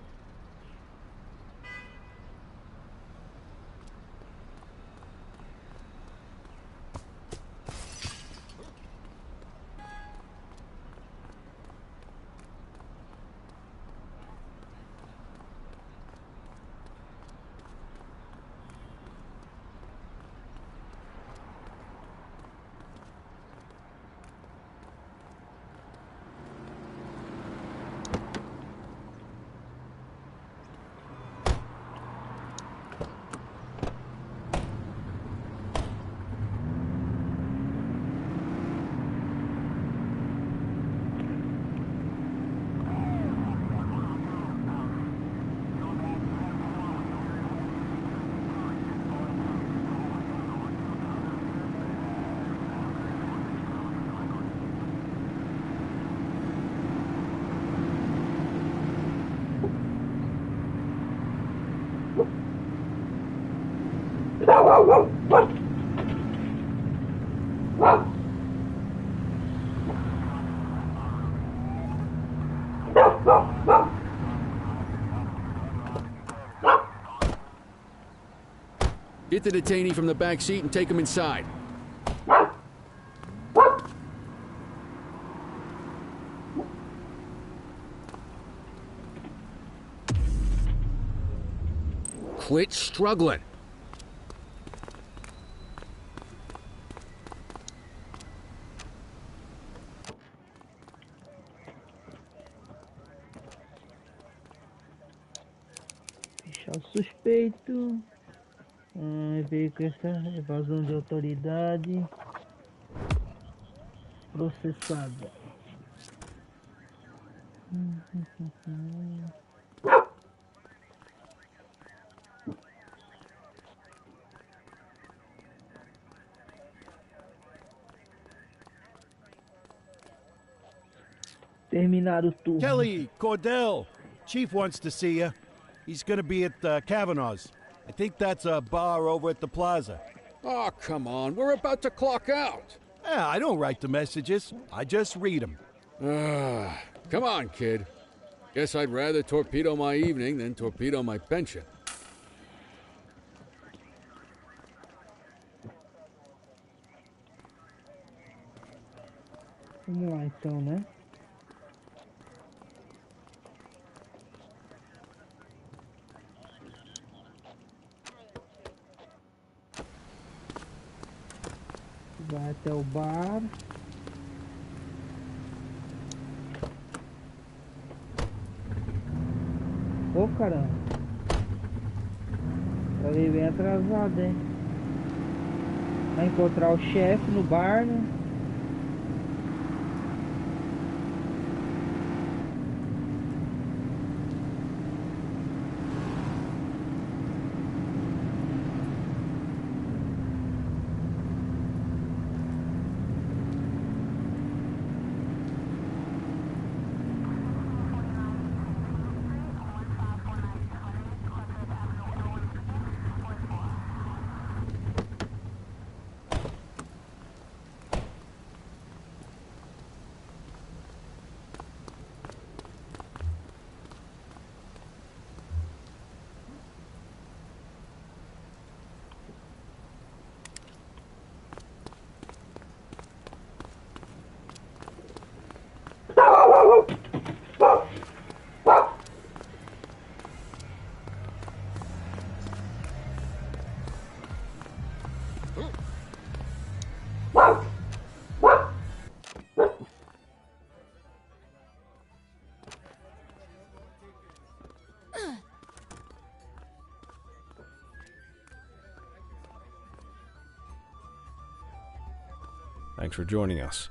Get the detainee from the back seat and take him inside. quit struggling. Fechar o suspeito. Veio com essa evasão de autoridade. Processada. Terminar o turno. Kelly, Cordell, Chief wants to see you. He's gonna be at Kavanaugh's. I think that's a bar over at the plaza. Oh, come on. We're about to clock out. Yeah, I don't write the messages. I just read them. Come on, kid. Guess I'd rather torpedo my evening than torpedo my pension. Vamos lá então, né? Vai até o bar. Ô caramba. Tá bem atrasado, hein? Vai encontrar o chefe no bar, né? Thanks for joining us.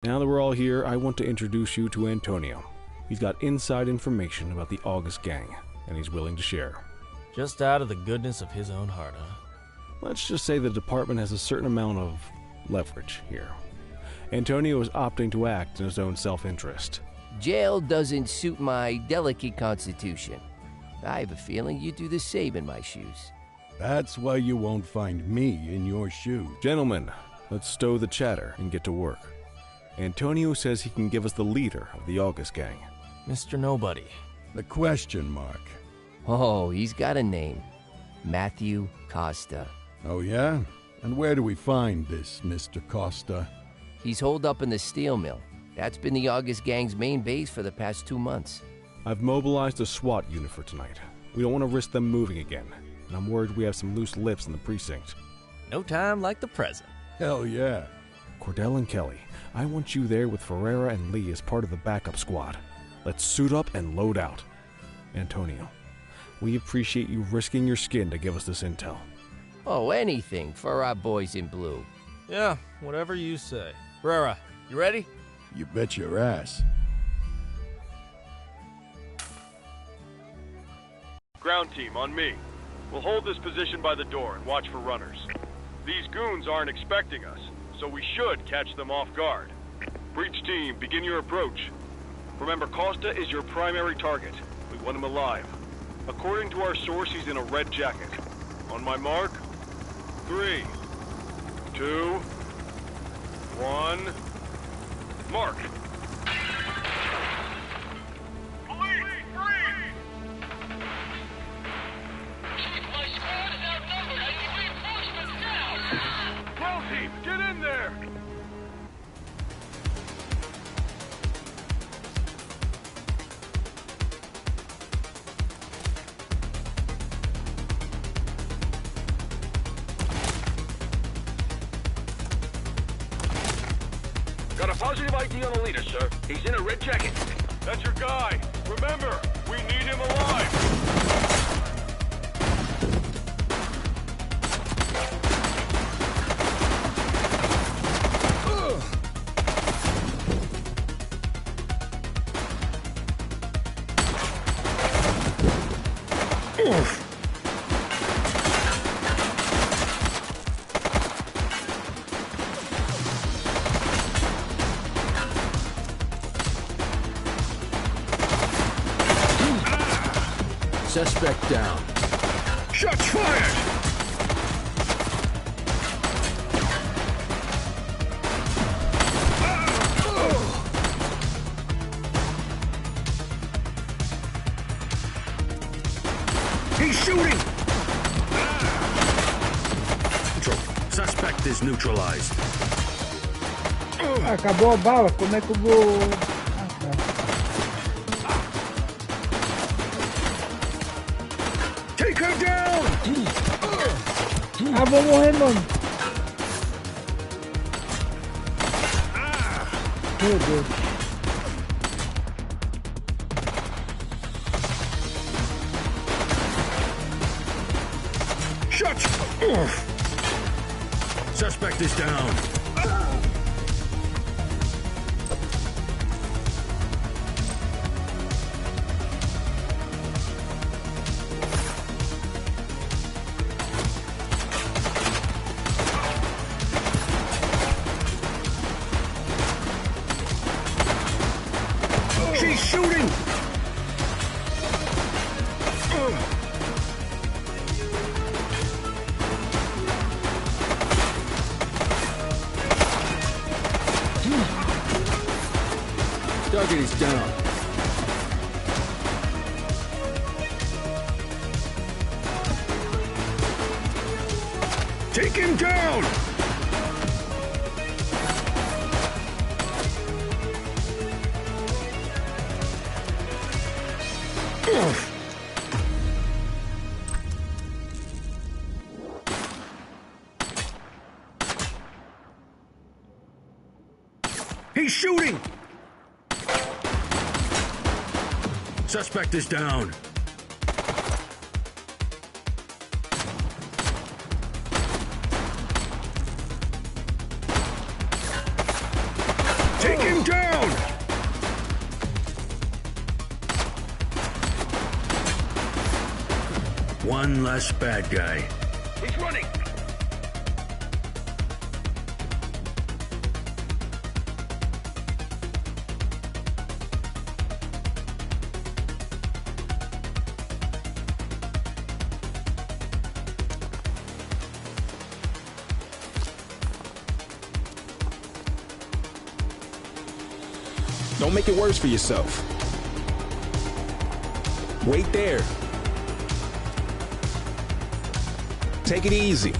Now that we're all here, I want to introduce you to Antonio. He's got inside information about the August gang, and he's willing to share. Just out of the goodness of his own heart, huh? Let's just say the department has a certain amount of leverage here. Antonio is opting to act in his own self-interest. Jail doesn't suit my delicate constitution. I have a feeling you'd do the same in my shoes. That's why you won't find me in your shoes. Gentlemen, let's stow the chatter and get to work. Antonio says he can give us the leader of the August gang. Mr. Nobody. The question mark. Oh, he's got a name. Matthew Costa. Oh, yeah? And where do we find this Mr. Costa? He's holed up in the steel mill. That's been the August gang's main base for the past 2 months. I've mobilized a SWAT unit for tonight. We don't want to risk them moving again, and I'm worried we have some loose lips in the precinct. No time like the present. Hell yeah. Cordell and Kelly, I want you there with Ferreira and Lee as part of the backup squad. Let's suit up and load out. Antonio, we appreciate you risking your skin to give us this intel. Oh, anything for our boys in blue. Yeah, whatever you say. Ferreira, you ready? You bet your ass. Ground team, on me. We'll hold this position by the door and watch for runners. These goons aren't expecting us, so we should catch them off guard. Breach team, begin your approach. Remember, Costa is your primary target. We want him alive. According to our source, he's in a red jacket. On my mark, 3, 2, 1, mark! Ground team, get in there! Got a positive ID on the leader, sir. He's in a red jacket. That's your guy. Remember, we need him alive. Suspect down. Shots fired! He's shooting! Control. Suspect is neutralized. Acabou a bala, como é que eu vou... Take her down! Ah, vou morrer, mano. Meu Deus. Shots! Suspect is down. She's shooting! Target is down. Take him down! He's shooting! Suspect is down. Take him down! One less bad guy. He's running! Don't make it worse for yourself. Wait there. Take it easy.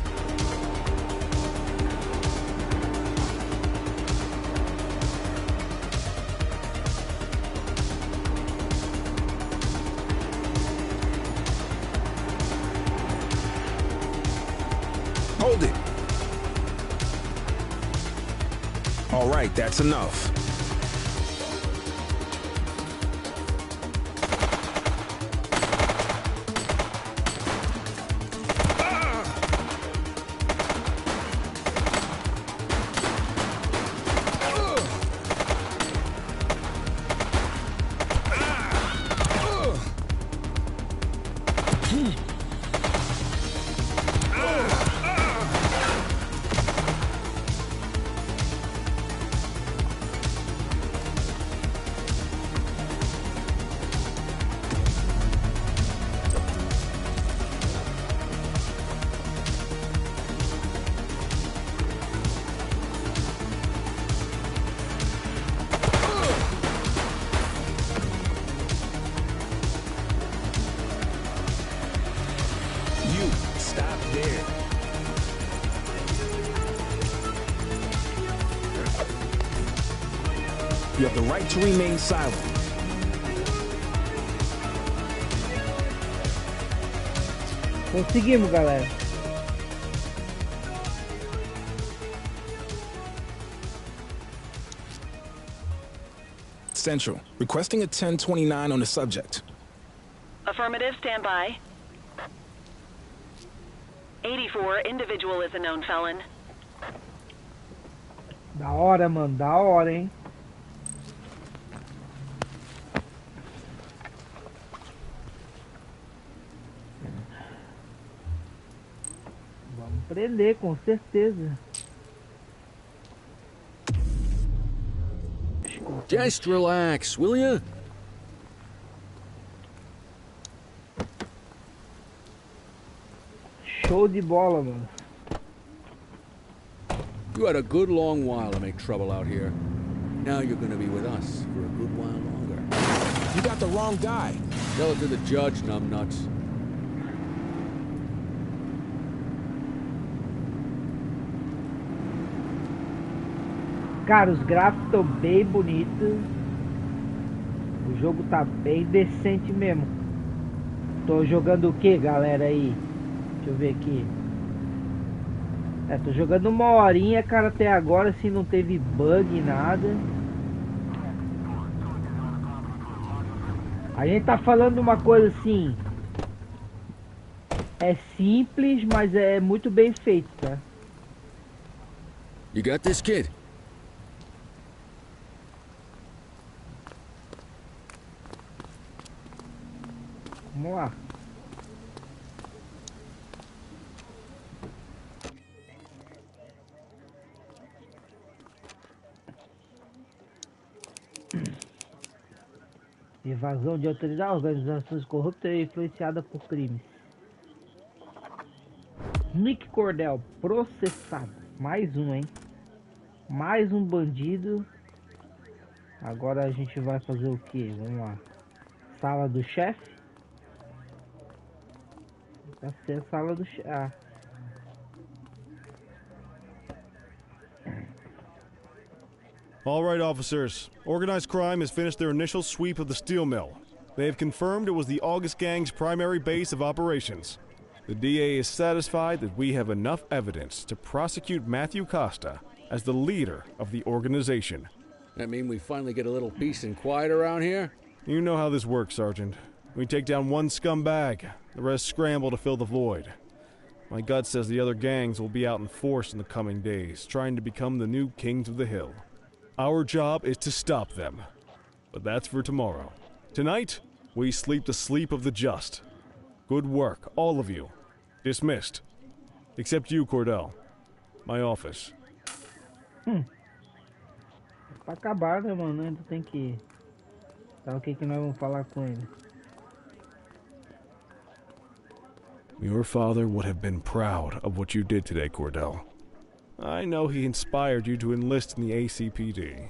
Hold it. right, that's enough. Stop there. You have the right to remain silent. Conseguimos, galera. Central, requesting a 1029 on the subject. Affirmative, stand by. 84, individual is a known felon. Da hora, mano, da hora, hein? Vamos prender, com certeza. Just relax, will you? Show de bola, mano. You had a good long while to make trouble out here. Now you're gonna be with us for a good while longer. You got the wrong guy. Tell it to the judge, numbnuts. Cara, os gráficos estão bem bonitos. O jogo tá bem decente mesmo. Tô jogando o que, galera, aí? Deixa eu ver aqui. Tô jogando uma horinha, cara, até agora, assim, não teve bug, nada. A gente tá falando uma coisa assim... É simples, mas é muito bem feito, tá? You got this, kid? Vamos lá. Evasão de autoridade, organizações corruptas e influenciada por crimes. Nick Cordell, processado. Mais um, hein? Mais um bandido. Agora a gente vai fazer o que? Vamos lá. Sala do chefe. Vai ser a sala do chefe. Ah. All right, officers. Organized crime has finished their initial sweep of the steel mill. They have confirmed it was the August Gang's primary base of operations. The DA is satisfied that we have enough evidence to prosecute Matthew Costa as the leader of the organization. That mean we finally get a little peace and quiet around here? You know how this works, Sergeant. We take down one scumbag, the rest scramble to fill the void. My gut says the other gangs will be out in force in the coming days, trying to become the new kings of the hill. Our job is to stop them. But that's for tomorrow. Tonight, we sleep the sleep of the just. Good work, all of you. Dismissed. Except you, Cordell. My office. Pra acabar, né, mano? Ainda tem que... Tá, o que nós vamos falar com ele? Your father would have been proud of what you did today, Cordell. I know he inspired you to enlist in the ACPD.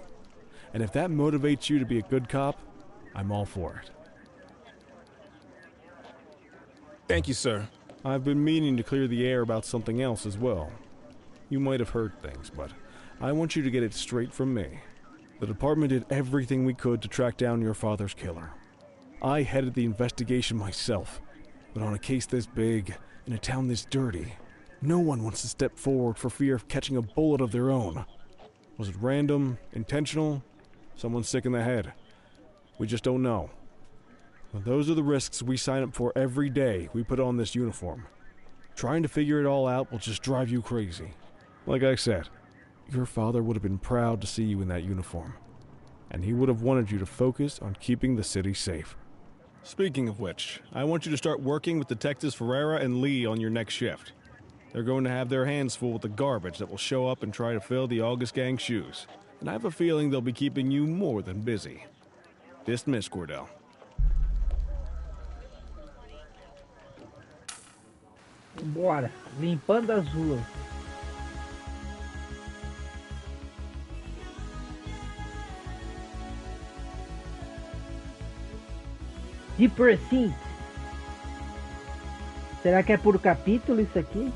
And if that motivates you to be a good cop, I'm all for it. Thank you, sir. I've been meaning to clear the air about something else as well. You might have heard things, but I want you to get it straight from me. The department did everything we could to track down your father's killer. I headed the investigation myself, but on a case this big, in a town this dirty, no one wants to step forward for fear of catching a bullet of their own. Was it random, intentional, someone sick in the head? We just don't know. But those are the risks we sign up for every day we put on this uniform. Trying to figure it all out will just drive you crazy. Like I said, your father would have been proud to see you in that uniform, and he would have wanted you to focus on keeping the city safe. Speaking of which, I want you to start working with Detectives Ferreira and Lee on your next shift. They're going to have their hands full with the garbage that will show up and try to fill the August Gang's shoes, and I have a feeling they'll be keeping you more than busy. Dismiss, Cordell. Bora, limpando as ruas. De Precinct. Será que é por capítulo isso aqui?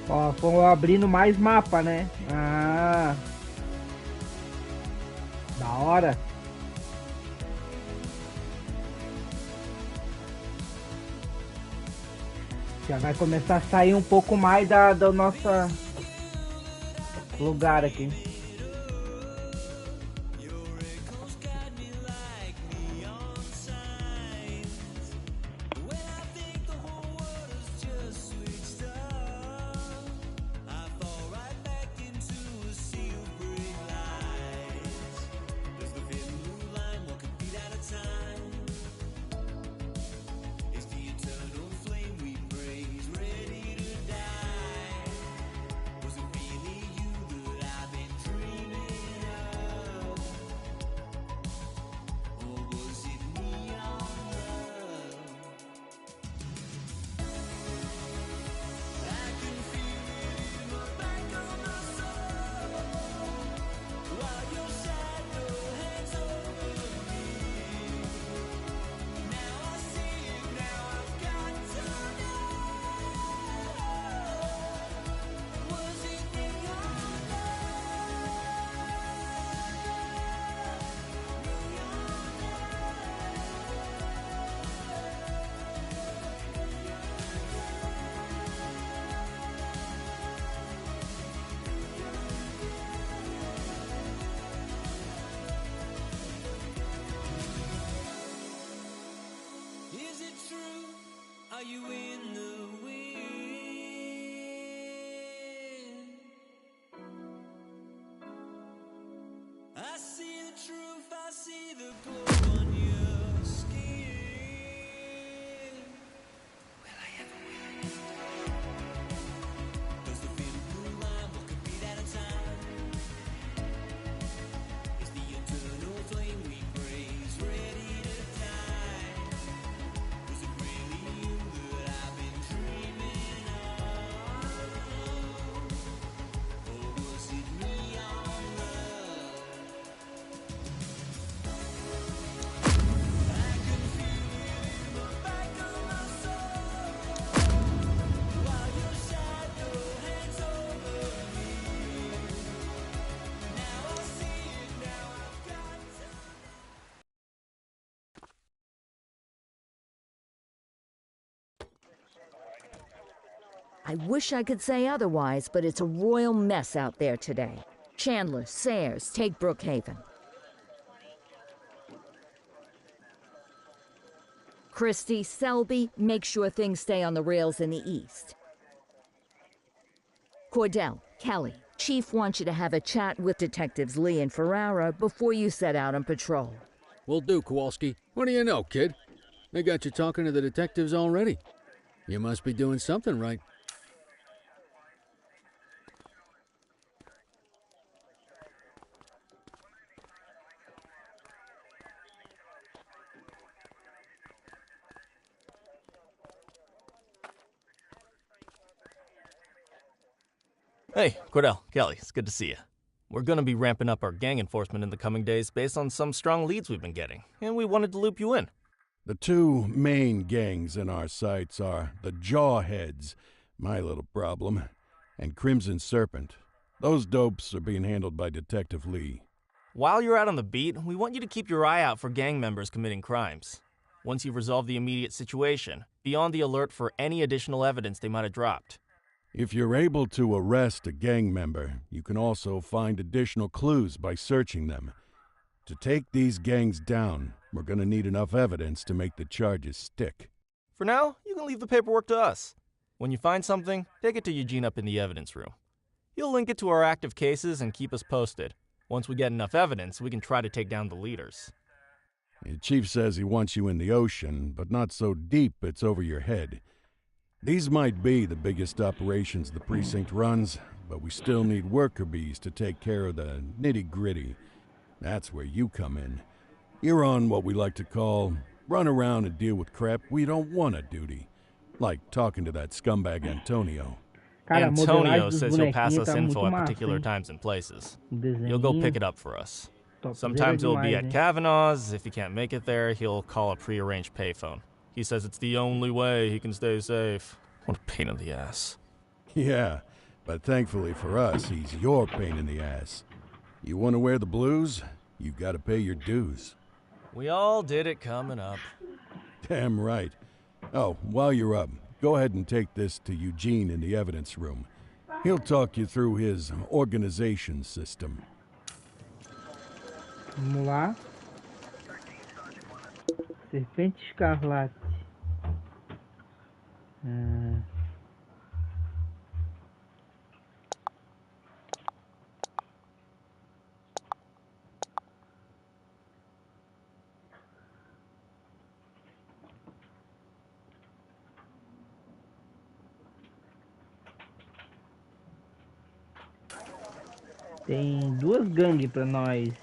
Ó, foram abrindo mais mapa, né? Ah. Da hora. Já vai começar a sair um pouco mais do nosso lugar aqui. Are you in the wind? I see the truth, I see the glow on your skin. Will I ever win? Does the thin blue line walk a beat at a time? Is the eternal flame we praise ready to die? Was it really you that I've been dreaming of? Or was it neon love? I can feel it in the back of my soul, while your shadow hangs over me. Now I see it, now I've got to. I wish I could say otherwise, but it's a royal mess out there today. Chandler, Sayers, take Brookhaven. Christie, Selby, make sure things stay on the rails in the east. Cordell, Kelly, Chief wants you to have a chat with Detectives Lee and Ferrara before you set out on patrol. Will do, Kowalski. What do you know, kid? They got you talking to the detectives already. You must be doing something right. Hey, Cordell, Kelly, it's good to see you. We're going to be ramping up our gang enforcement in the coming days based on some strong leads we've been getting, and we wanted to loop you in. The two main gangs in our sights are the Jawheads, my little problem, and Crimson Serpent. Those dopes are being handled by Detective Lee. While you're out on the beat, we want you to keep your eye out for gang members committing crimes. Once you've resolved the immediate situation, be on the alert for any additional evidence they might have dropped. If you're able to arrest a gang member, you can also find additional clues by searching them. To take these gangs down, we're gonna need enough evidence to make the charges stick. For now, you can leave the paperwork to us. When you find something, take it to Eugene up in the evidence room. He'll link it to our active cases and keep us posted. Once we get enough evidence, we can try to take down the leaders. The chief says he wants you in the ocean, but not so deep it's over your head. These might be the biggest operations the precinct runs, but we still need worker bees to take care of the nitty-gritty. That's where you come in. You're on what we like to call run around and deal with crap we don't want to duty. Like talking to that scumbag Antonio. Cara, a Antonio modelagem dos says he'll pass bonequinhos us tá info muito at massa, particular hein? times and places. O You'll go pick desenhinho. it up for us. Topzera Sometimes it'll be demais, at hein? Kavanaugh's. If he can't make it there, he'll call a prearranged payphone. He says it's the only way he can stay safe. What a pain in the ass. Yeah, but thankfully for us, he's your pain in the ass. You want to wear the blues? You gotta pay your dues. We all did it coming up. Damn right. Oh, while you're up, go ahead and take this to Eugene in the evidence room. He'll talk you through his organization system. Vamos lá. Serpente escarlate. Tem duas gangues pra nós.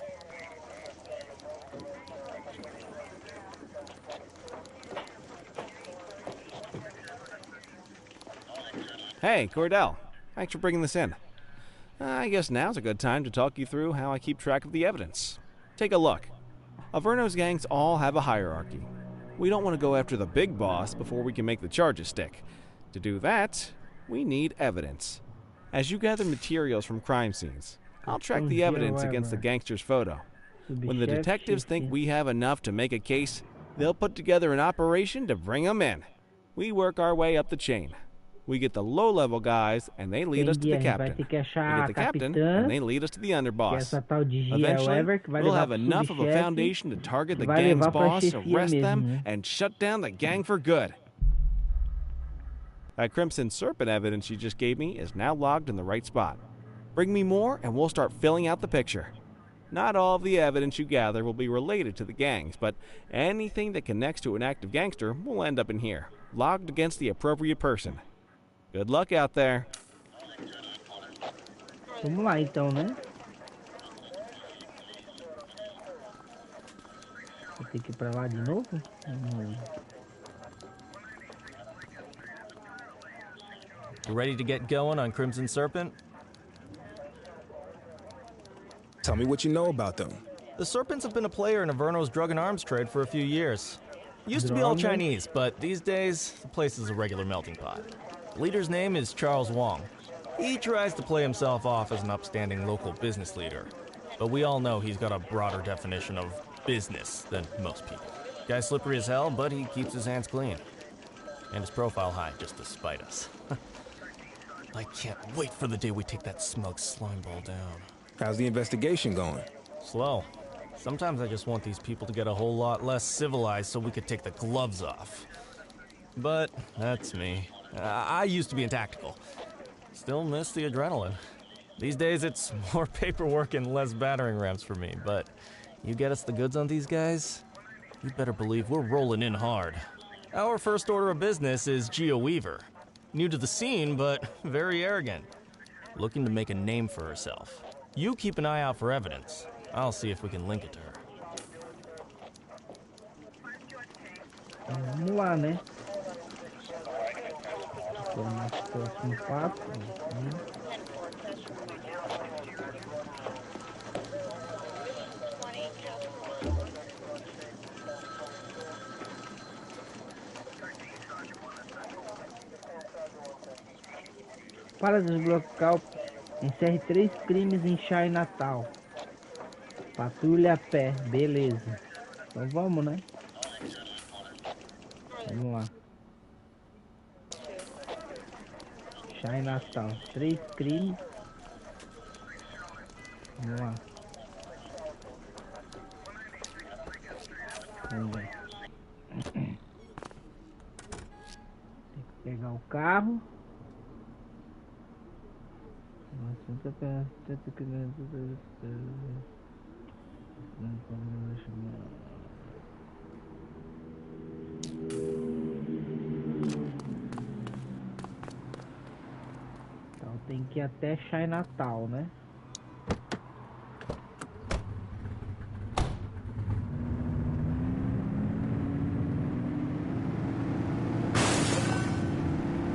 Hey, Cordell. Thanks for bringing this in. I guess now's a good time to talk you through how I keep track of the evidence. Take a look. Averno's gangs all have a hierarchy. We don't want to go after the big boss before we can make the charges stick. To do that, we need evidence. As you gather materials from crime scenes, I'll track the evidence against the gangster's photo. When the detectives think we have enough to make a case, they'll put together an operation to bring them in. We work our way up the chain. We get the low-level guys, and they lead us to the captain. We get the captain, and they lead us to the underboss. Eventually, we'll have enough of a foundation to target the gang's boss, arrest them, and shut down the gang for good. That Crimson Serpent evidence you just gave me is now logged in the right spot. Bring me more, and we'll start filling out the picture. Not all of the evidence you gather will be related to the gangs, but anything that connects to an active gangster will end up in here, logged against the appropriate person. Good luck out there. Vamos lá então, né? Vou ter que ir pra lá de novo? You ready to get going on Crimson Serpent? Tell me what you know about them. The Serpents have been a player in Averno's drug and arms trade for a few years. Used to be all Chinese, but these days, the place is a regular melting pot. The leader's name is Charles Wong. He tries to play himself off as an upstanding local business leader, but we all know he's got a broader definition of business than most people. Guy's slippery as hell, but he keeps his hands clean. And his profile high, just to spite us. I can't wait for the day we take that smug slime ball down. How's the investigation going? Slow. Sometimes I just want these people to get a whole lot less civilized so we could take the gloves off. But that's me. I used to be in tactical. Still miss the adrenaline. These days it's more paperwork and less battering rams for me, but you get us the goods on these guys, you better believe we're rolling in hard. Our first order of business is Geo Weaver. New to the scene, but very arrogant. Looking to make a name for herself. You keep an eye out for evidence. I'll see if we can link it to her. Vamos lá, né? Tô mais próximo passo. Para desbloquear, encerre 3 crimes em Chai Natal. Patrulha a pé, beleza. Então vamos, né? Vamos lá. Chá Natal. 3 crimes. Vamos lá. Vamos ver. Tem que pegar o carro. Então tem que ir até Natal, né?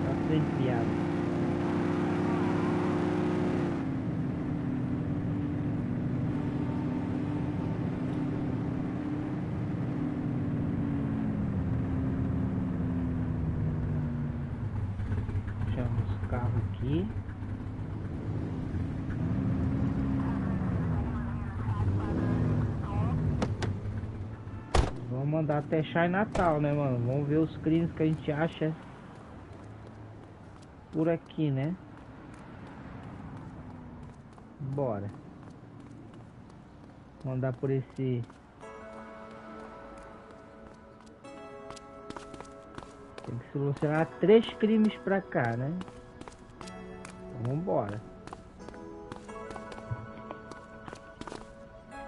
Pra frente, viado. Aqui. Vamos mandar até Natal, né, mano? Vamos ver os crimes que a gente acha por aqui, né? Bora. Mandar por esse... Tem que solucionar 3 crimes pra cá, né? Vambora.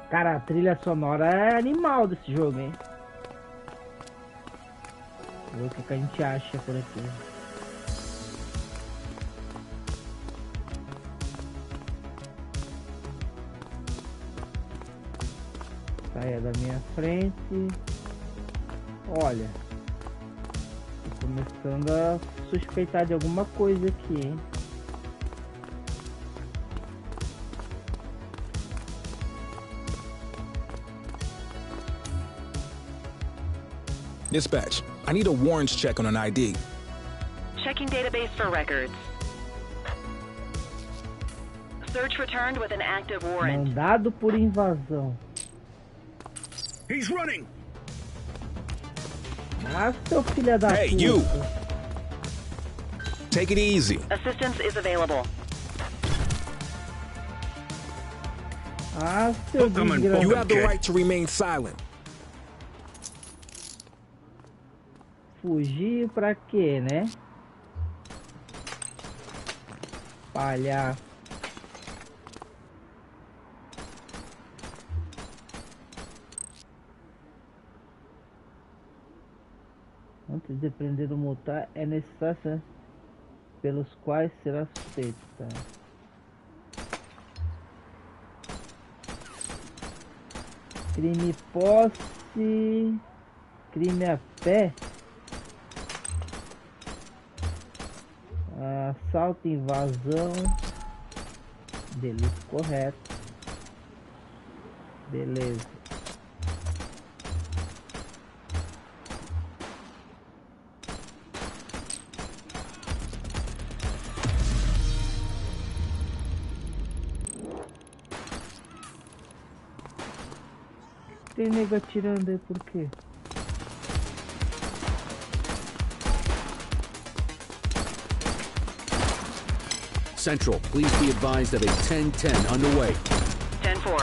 Cara, a trilha sonora é animal desse jogo, hein? Vamos ver o que a gente acha por aqui. Saia da minha frente. Olha, tô começando a suspeitar de alguma coisa aqui, hein? Dispatch, I need a warrants check on an ID. Checking database for records. Search returned with an active warrant. Mandado por invasão. He's running. Ah, seu filho da Hey, puta. you! Take it easy. Assistance is available. Ah, seu desgraçado. You have the right to remain silent. Fugir pra quê, né? Palhaço. Antes de prender ou multar, é necessário pelos quais será suspeito. Tá? Crime posse, crime a pé, assalto, invasão, delito correto, beleza. Tem nego atirando aí por quê? Central, please be advised of a 10-10 underway. 10-4.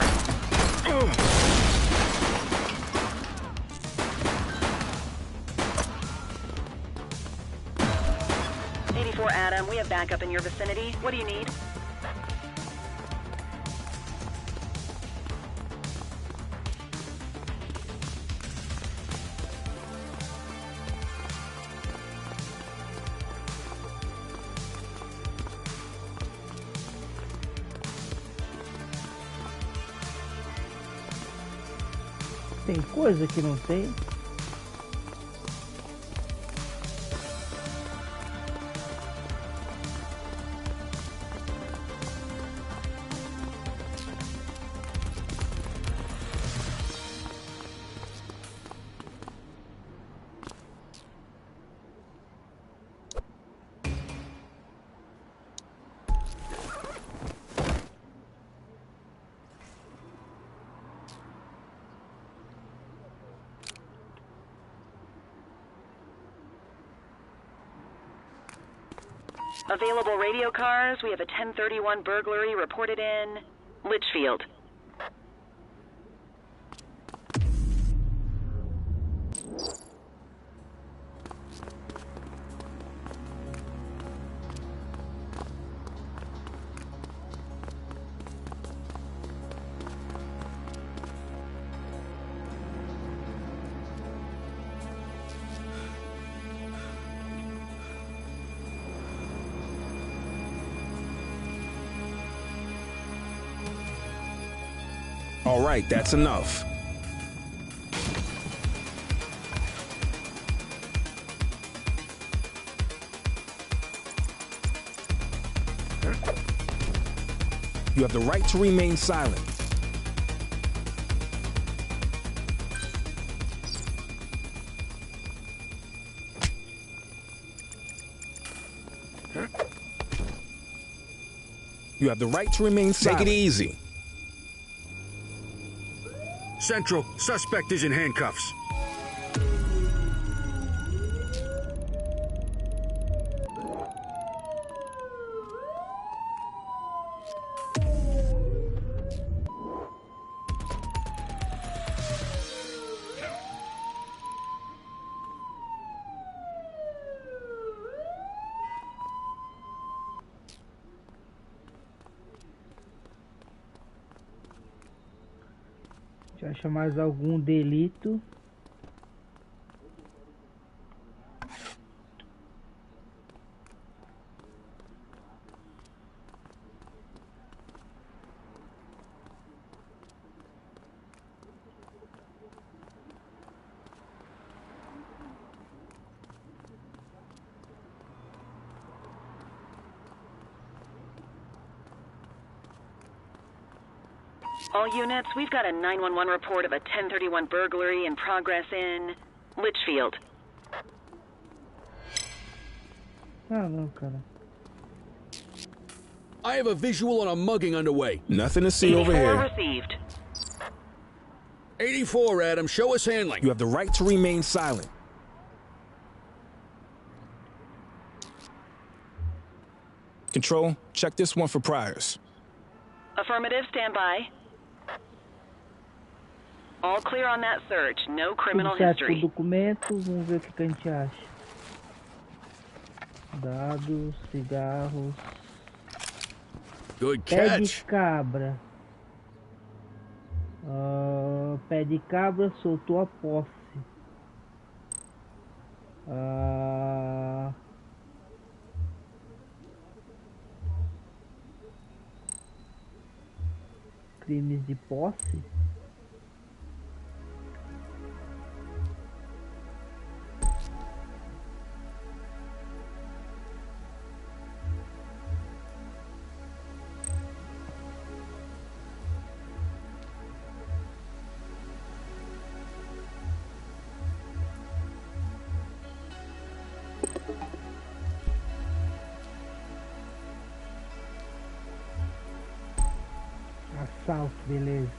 84 Adam, we have backup in your vicinity. What do you need? Tem coisa que não tem. Available radio cars. We have a 1031 burglary reported in Litchfield. All right, that's enough. You have the right to remain silent. You have the right to remain silent. Take it easy. Central, suspect is in handcuffs. Deixa eu achar mais algum delito. All units, we've got a 911 report of a 1031 burglary in progress in Litchfield. Ah, não, cara. I have a visual on a mugging underway. Nothing to see over here. Received. 84, Adam. Show us handling. You have the right to remain silent. Control, check this one for priors. Affirmative, stand by. All clear on that search. No criminal Tudo certo com history. documentos, vamos ver o que a gente acha. Dados, cigarros. Good Pé de catch. cabra. Pé de cabra soltou a posse. Crimes de posse. Assalto, beleza.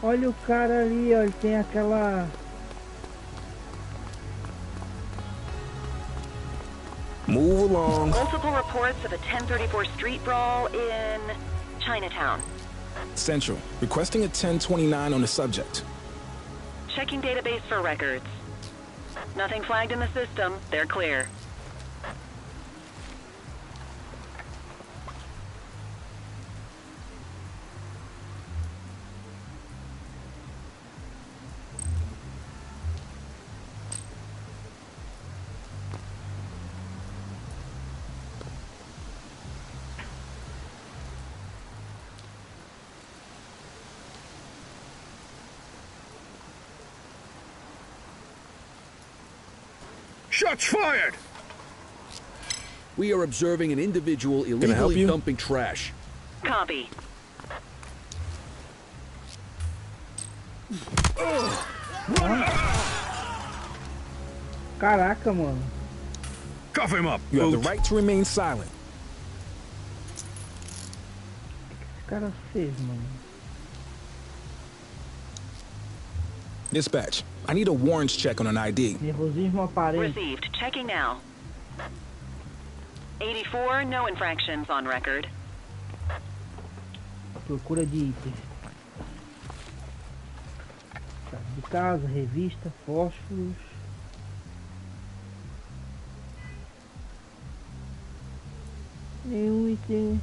Olha o cara ali, ó, ele tem aquela... Move along. Multiple reports of a 1034 street brawl in Chinatown. Central, requesting a 1029 on the subject. Checking database for records. Nothing flagged in the system. They're clear. Shots fired! We are observing an individual I help illegally you? dumping trash. Copy. Caraca, mano. Cuff him up. You have the right to remain silent. Esse cara fez, mano. Dispatch, I need a warrants check on an ID. Nervosismo aparente. Received. Checking now. 84, no infractions on record. Procura de itens. Chave de casa, revista, fósforos. Nenhum item.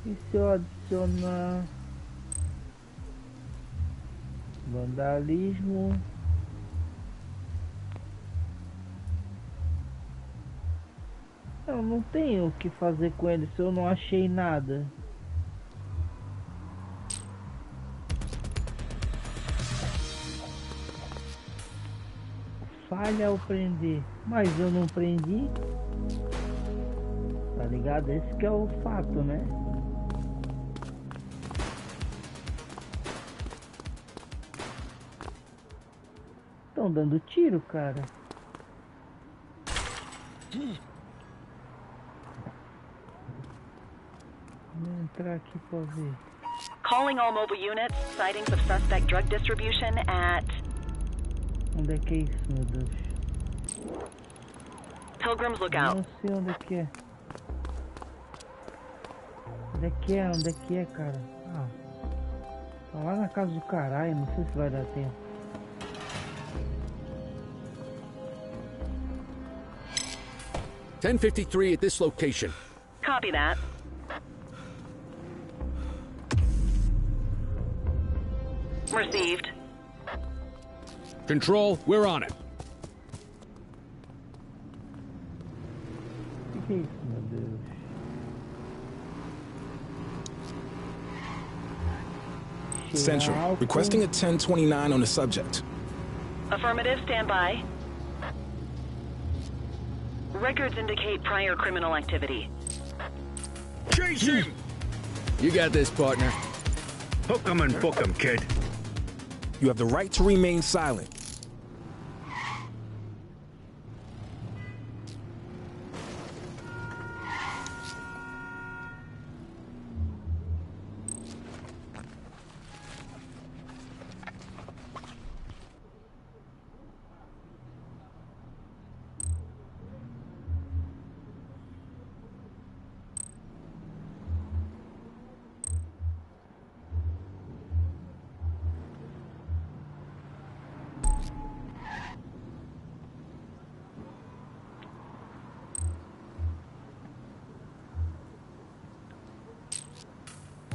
E se eu adicionar vandalismo? Eu não tenho o que fazer com ele se eu não achei nada. Falha ao prender, mas eu não prendi. Tá ligado? Esse que é o fato, né? Estão dando tiro, cara. Vou entrar aqui pra ver. Calling all mobile units, sightings of suspect drug distribution at Onde é que é isso, meu Deus? Pilgrim's Lookout. Não sei onde é que é. Onde é que é? Onde é que é, cara? Ah, tá lá na casa do caralho, não sei se vai dar tempo. .1053 at this location. Copy that. Received. Control, we're on it. Que é isso, meu Deus? Central, requesting a 1029 on the subject. Affirmative, stand by. Records indicate prior criminal activity. Chase him! You got this, partner. Hook 'em and book 'em, kid. You have the right to remain silent.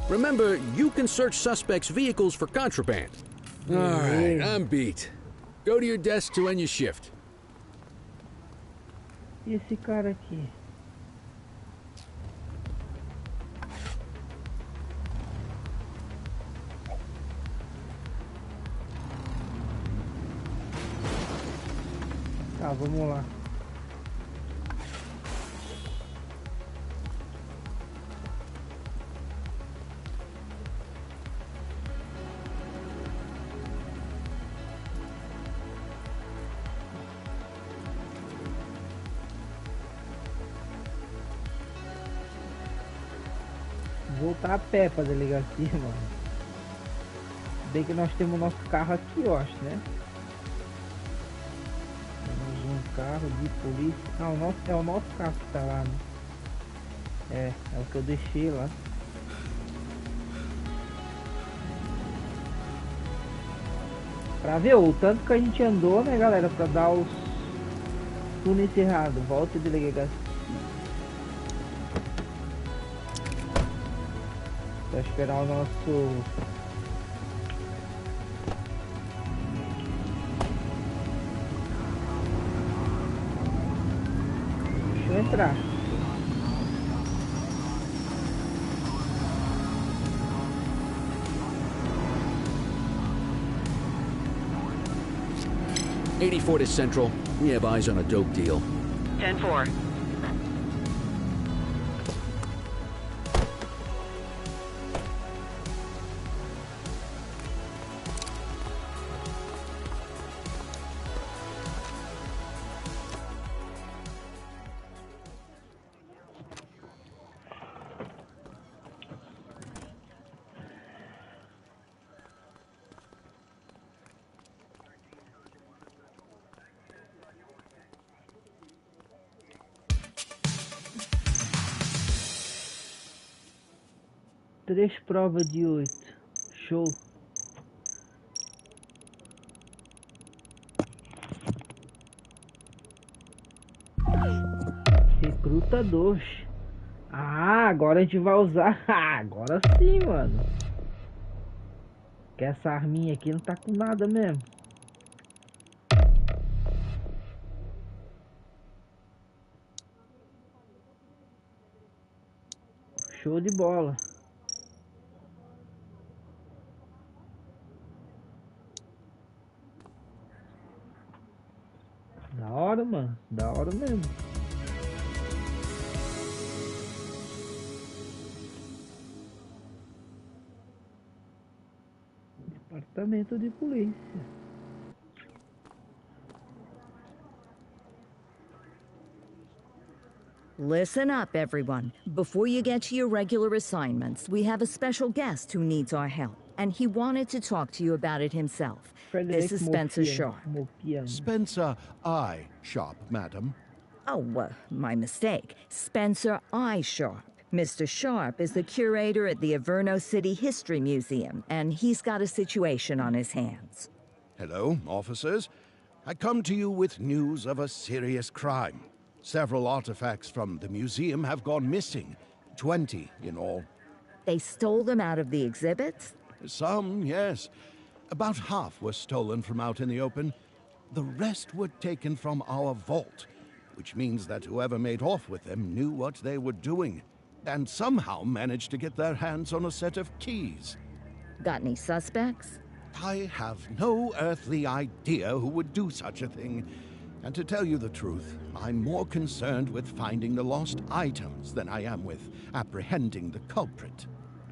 Remember, you can search suspects' vehicles for contraband. All right, I'm beat. Go to your desk to end your shift. E esse cara aqui? Tá, vamos lá. Voltar a pé pra delegacia, mano. Bem que nós temos nosso carro aqui, eu acho, né? Temos um carro de polícia. Ah, é o nosso carro que tá lá, né? É o que eu deixei lá. Pra ver o tanto que a gente andou, né, galera? Pra dar os turno encerrado. Volta de delegacia. Pra esperar o nosso... Deixa eu entrar. 84 to Central. We have eyes on a dope deal. 10-4. Três provas de 8. Show. Recrutador. Ah, agora a gente vai usar. Ah, agora sim, mano. Que essa arminha aqui não tá com nada mesmo. Show de bola. Da hora, mano. Da hora mesmo. Departamento de polícia. Listen up, everyone. Before you get to your regular assignments, we have a special guest who needs our help, and he wanted to talk to you about it himself. This is Spencer Sharp. Spencer I. Sharp, madam. Oh, my mistake. Spencer I. Sharp. Mr. Sharp is the curator at the Averno City History Museum, and he's got a situation on his hands. Hello, officers. I come to you with news of a serious crime. Several artifacts from the museum have gone missing. 20 in all. They stole them out of the exhibits? Some, yes. About half were stolen from out in the open. The rest were taken from our vault, which means that whoever made off with them knew what they were doing, and somehow managed to get their hands on a set of keys. Got any suspects? I have no earthly idea who would do such a thing. And to tell you the truth, I'm more concerned with finding the lost items than I am with apprehending the culprit.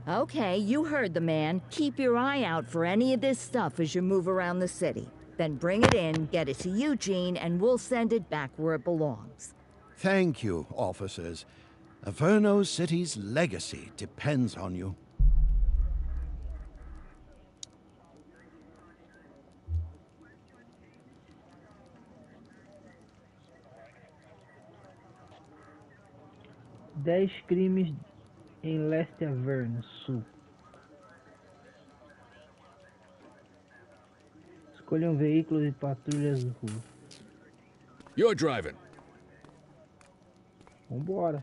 Okay, you heard the man. Keep your eye out for any of this stuff as you move around the city. Then bring it in, get it to Eugene, and we'll send it back where it belongs. Thank you, officers. Averno City's legacy depends on you. Dez crimes em Leste Averno, Sul. Escolham veículos e patrulhas de rua. You're driving. Vambora.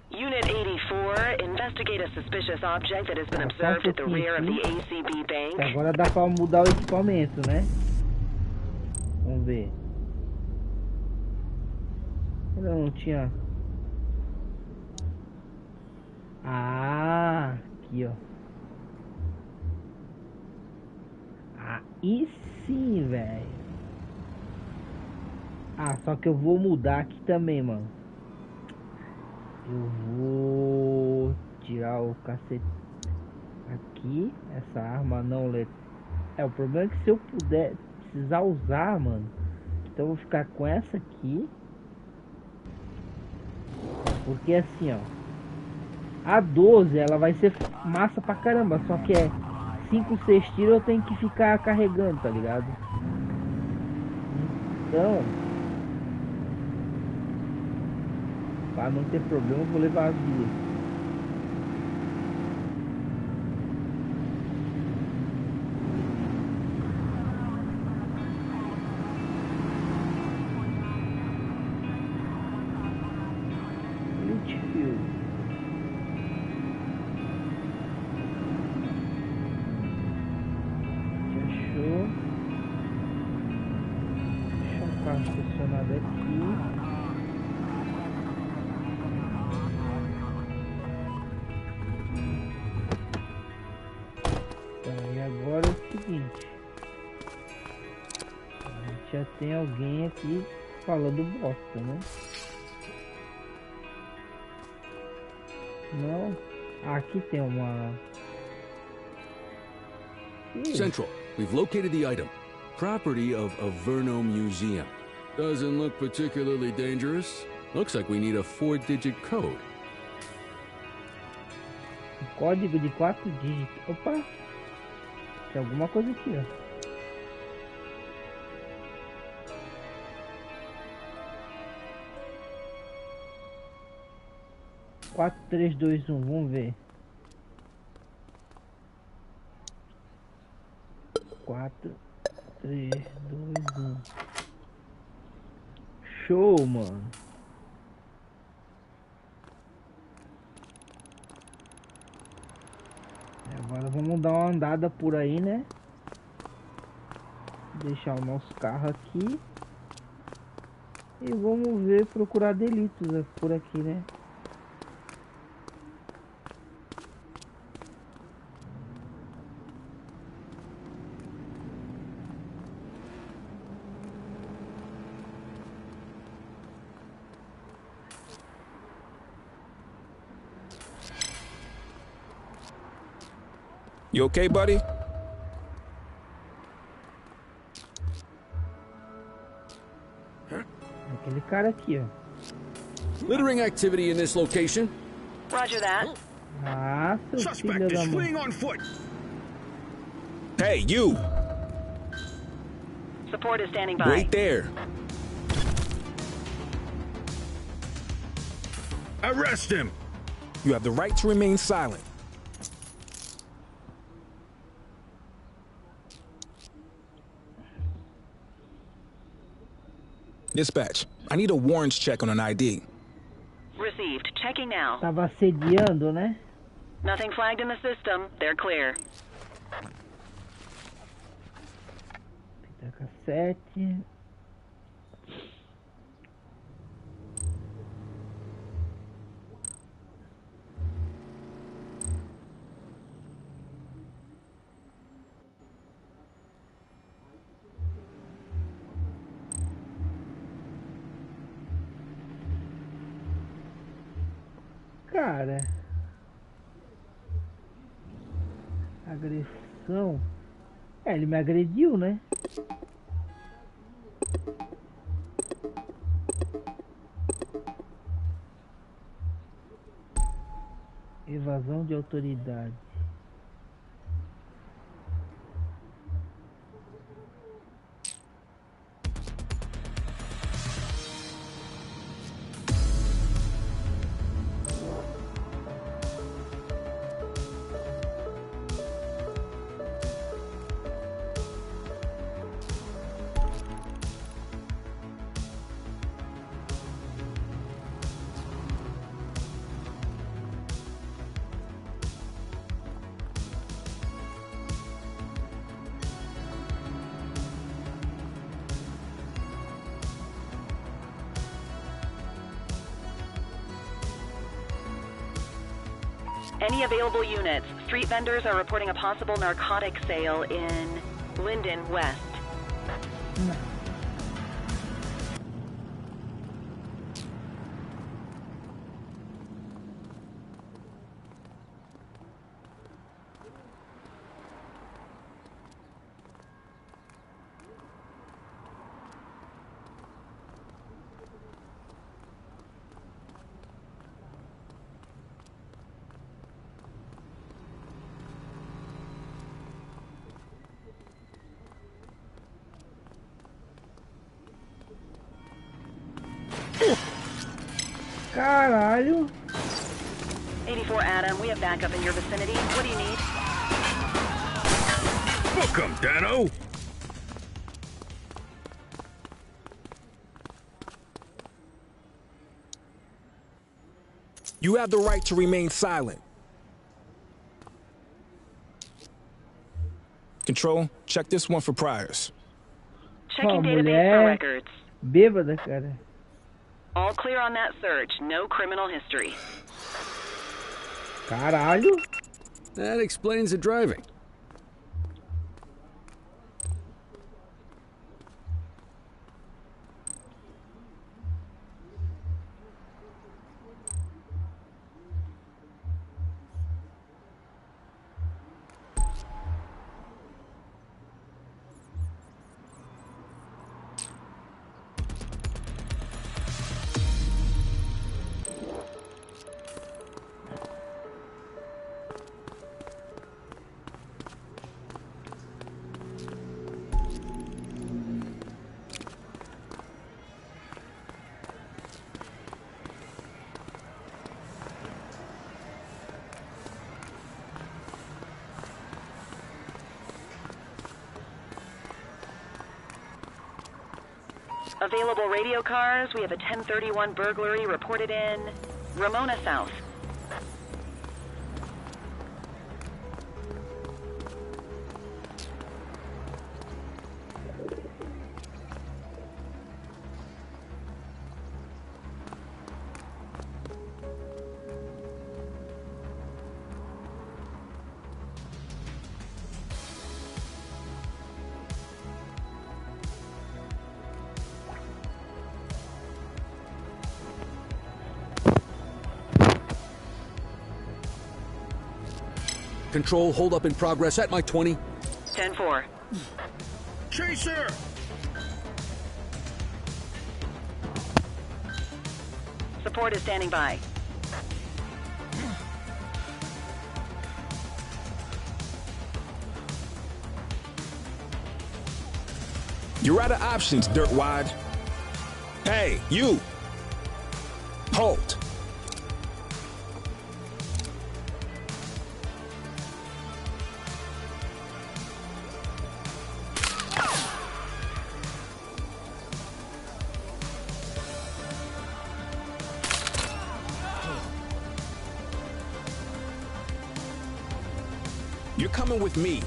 Unit 84, investigate a suspicious object that has been observed at the rear of the ACB Bank. Agora dá pra mudar o equipamento, né? Vamos ver. Ainda não tinha. Ah, aqui ó. Aí sim, velho. Ah, só que eu vou mudar aqui também, mano. Eu vou tirar o cacete aqui. Essa arma não letal. O problema é que se eu puder precisar usar, mano, então eu vou ficar com essa aqui. Porque assim, ó, a 12 ela vai ser massa pra caramba. Só que é 5, 6 tiros eu tenho que ficar carregando, tá ligado? Então, para não ter problema, eu vou levar as duas. carro estacionado aqui. Tá, e agora é o seguinte. A gente já tem alguém aqui falando bosta, né? Não. Aqui tem uma... Central, we've located the item. Property of Averno Museum. Doesn't look particularly dangerous. Looks like we need a 4-digit code. Código de 4 dígitos. Opa! Tem alguma coisa aqui, ó. Quatro, três, dois, um. Vamos ver. 4, 3, 2, 1. Show, mano. Agora vamos dar uma andada por aí, né? Deixar o nosso carro aqui. E vamos ver, procurar delitos por aqui, né? You okay, buddy? Aquele cara aqui, ó. Littering activity in this location. Roger that. Ah, seu filho da mãe. on foot. Hey, you! Support is standing by. Wait there. Arrest him. You have the right to remain silent. Dispatch, I need a warrants check on an ID. Received. Checking now. Tava assediando, né? Nothing flagged in the system. They're clear. Fita cassete. Cara, agressão. É, ele me agrediu, né? Evasão de autoridade. Any available units? Street vendors are reporting a possible narcotic sale in Linden West. Caralho. 84 Adam, we have backup in your vicinity. What do you need? Book 'em, Dano. You have the right to remain silent. Control, check this one for priors. Checking Oh, database mulher. for records. Bêbada, cara. All clear on that search. No criminal history. Caralho. That explains the driving. Available radio cars. We have a 1031 burglary reported in Ramona South. Control, hold up in progress at my 20. 10-4. Chaser! Support is standing by. You're out of options, dirtwad. Hey, you! Halt! You're coming with me.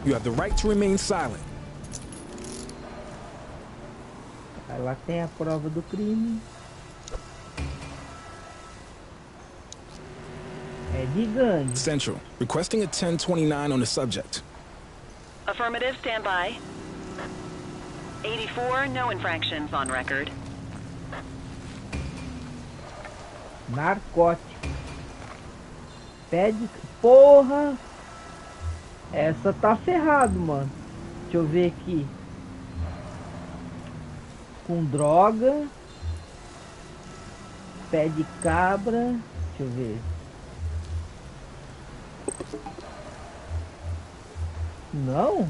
You have the right to remain silent. Lá tem a prova do crime. É de gangue. Central, requesting a 1029 on the subject. Affirmative, stand by. 84, no infractions on record. Narcótico. Pede. Porra! Essa tá ferrado, mano. Deixa eu ver aqui. Com droga. Pé de cabra. Deixa eu ver. Não?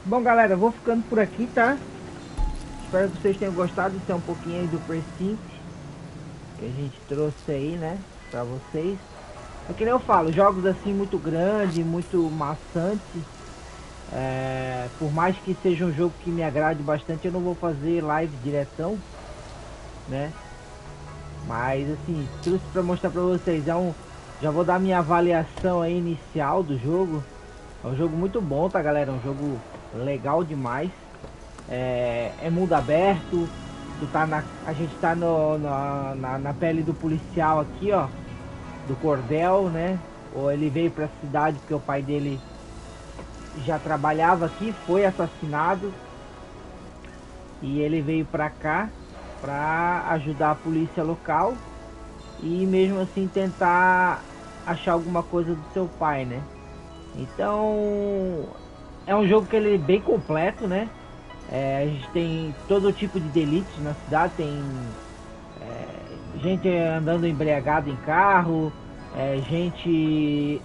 Bom, galera, eu vou ficando por aqui, tá? Espero que vocês tenham gostado. Isso é um pouquinho aí do Precinct que a gente trouxe aí, né, pra vocês. É que nem eu falo, jogos assim muito grandes, muito maçantes, por mais que seja um jogo que me agrade bastante, eu não vou fazer live diretão, né? Mas assim, trouxe pra mostrar pra vocês. Já vou dar minha avaliação aí inicial do jogo. É um jogo muito bom, tá, galera? É um jogo legal demais. É mundo aberto. A gente tá na pele do policial aqui, ó, do Cordel, né? Ou ele veio pra cidade porque o pai dele já trabalhava aqui, foi assassinado, e ele veio pra cá pra ajudar a polícia local. e mesmo assim tentar achar alguma coisa do seu pai, né? Então é um jogo que ele é bem completo, né? A gente tem todo tipo de delitos na cidade, tem gente andando embriagado em carro, gente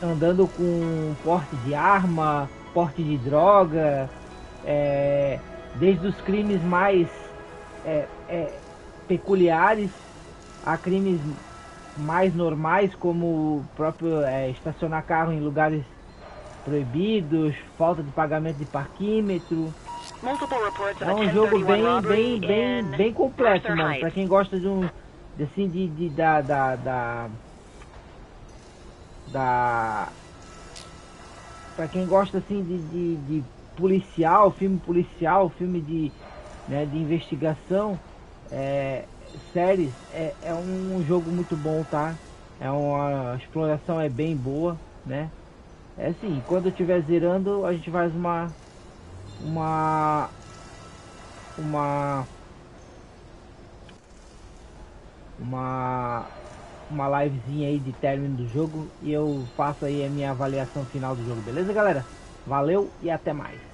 andando com porte de arma, porte de droga, desde os crimes mais peculiares a crimes mais normais, como o próprio estacionar carro em lugares proibidos, falta de pagamento de parquímetro. É um jogo bem completo, mano. Pra quem gosta de um assim pra quem gosta assim de policial, filme de, né, de investigação, séries, é um jogo muito bom, tá? A exploração é bem boa, né? É assim, quando eu estiver zerando, a gente faz uma livezinha aí de término do jogo e eu faço aí a minha avaliação final do jogo, beleza, galera? Valeu e até mais.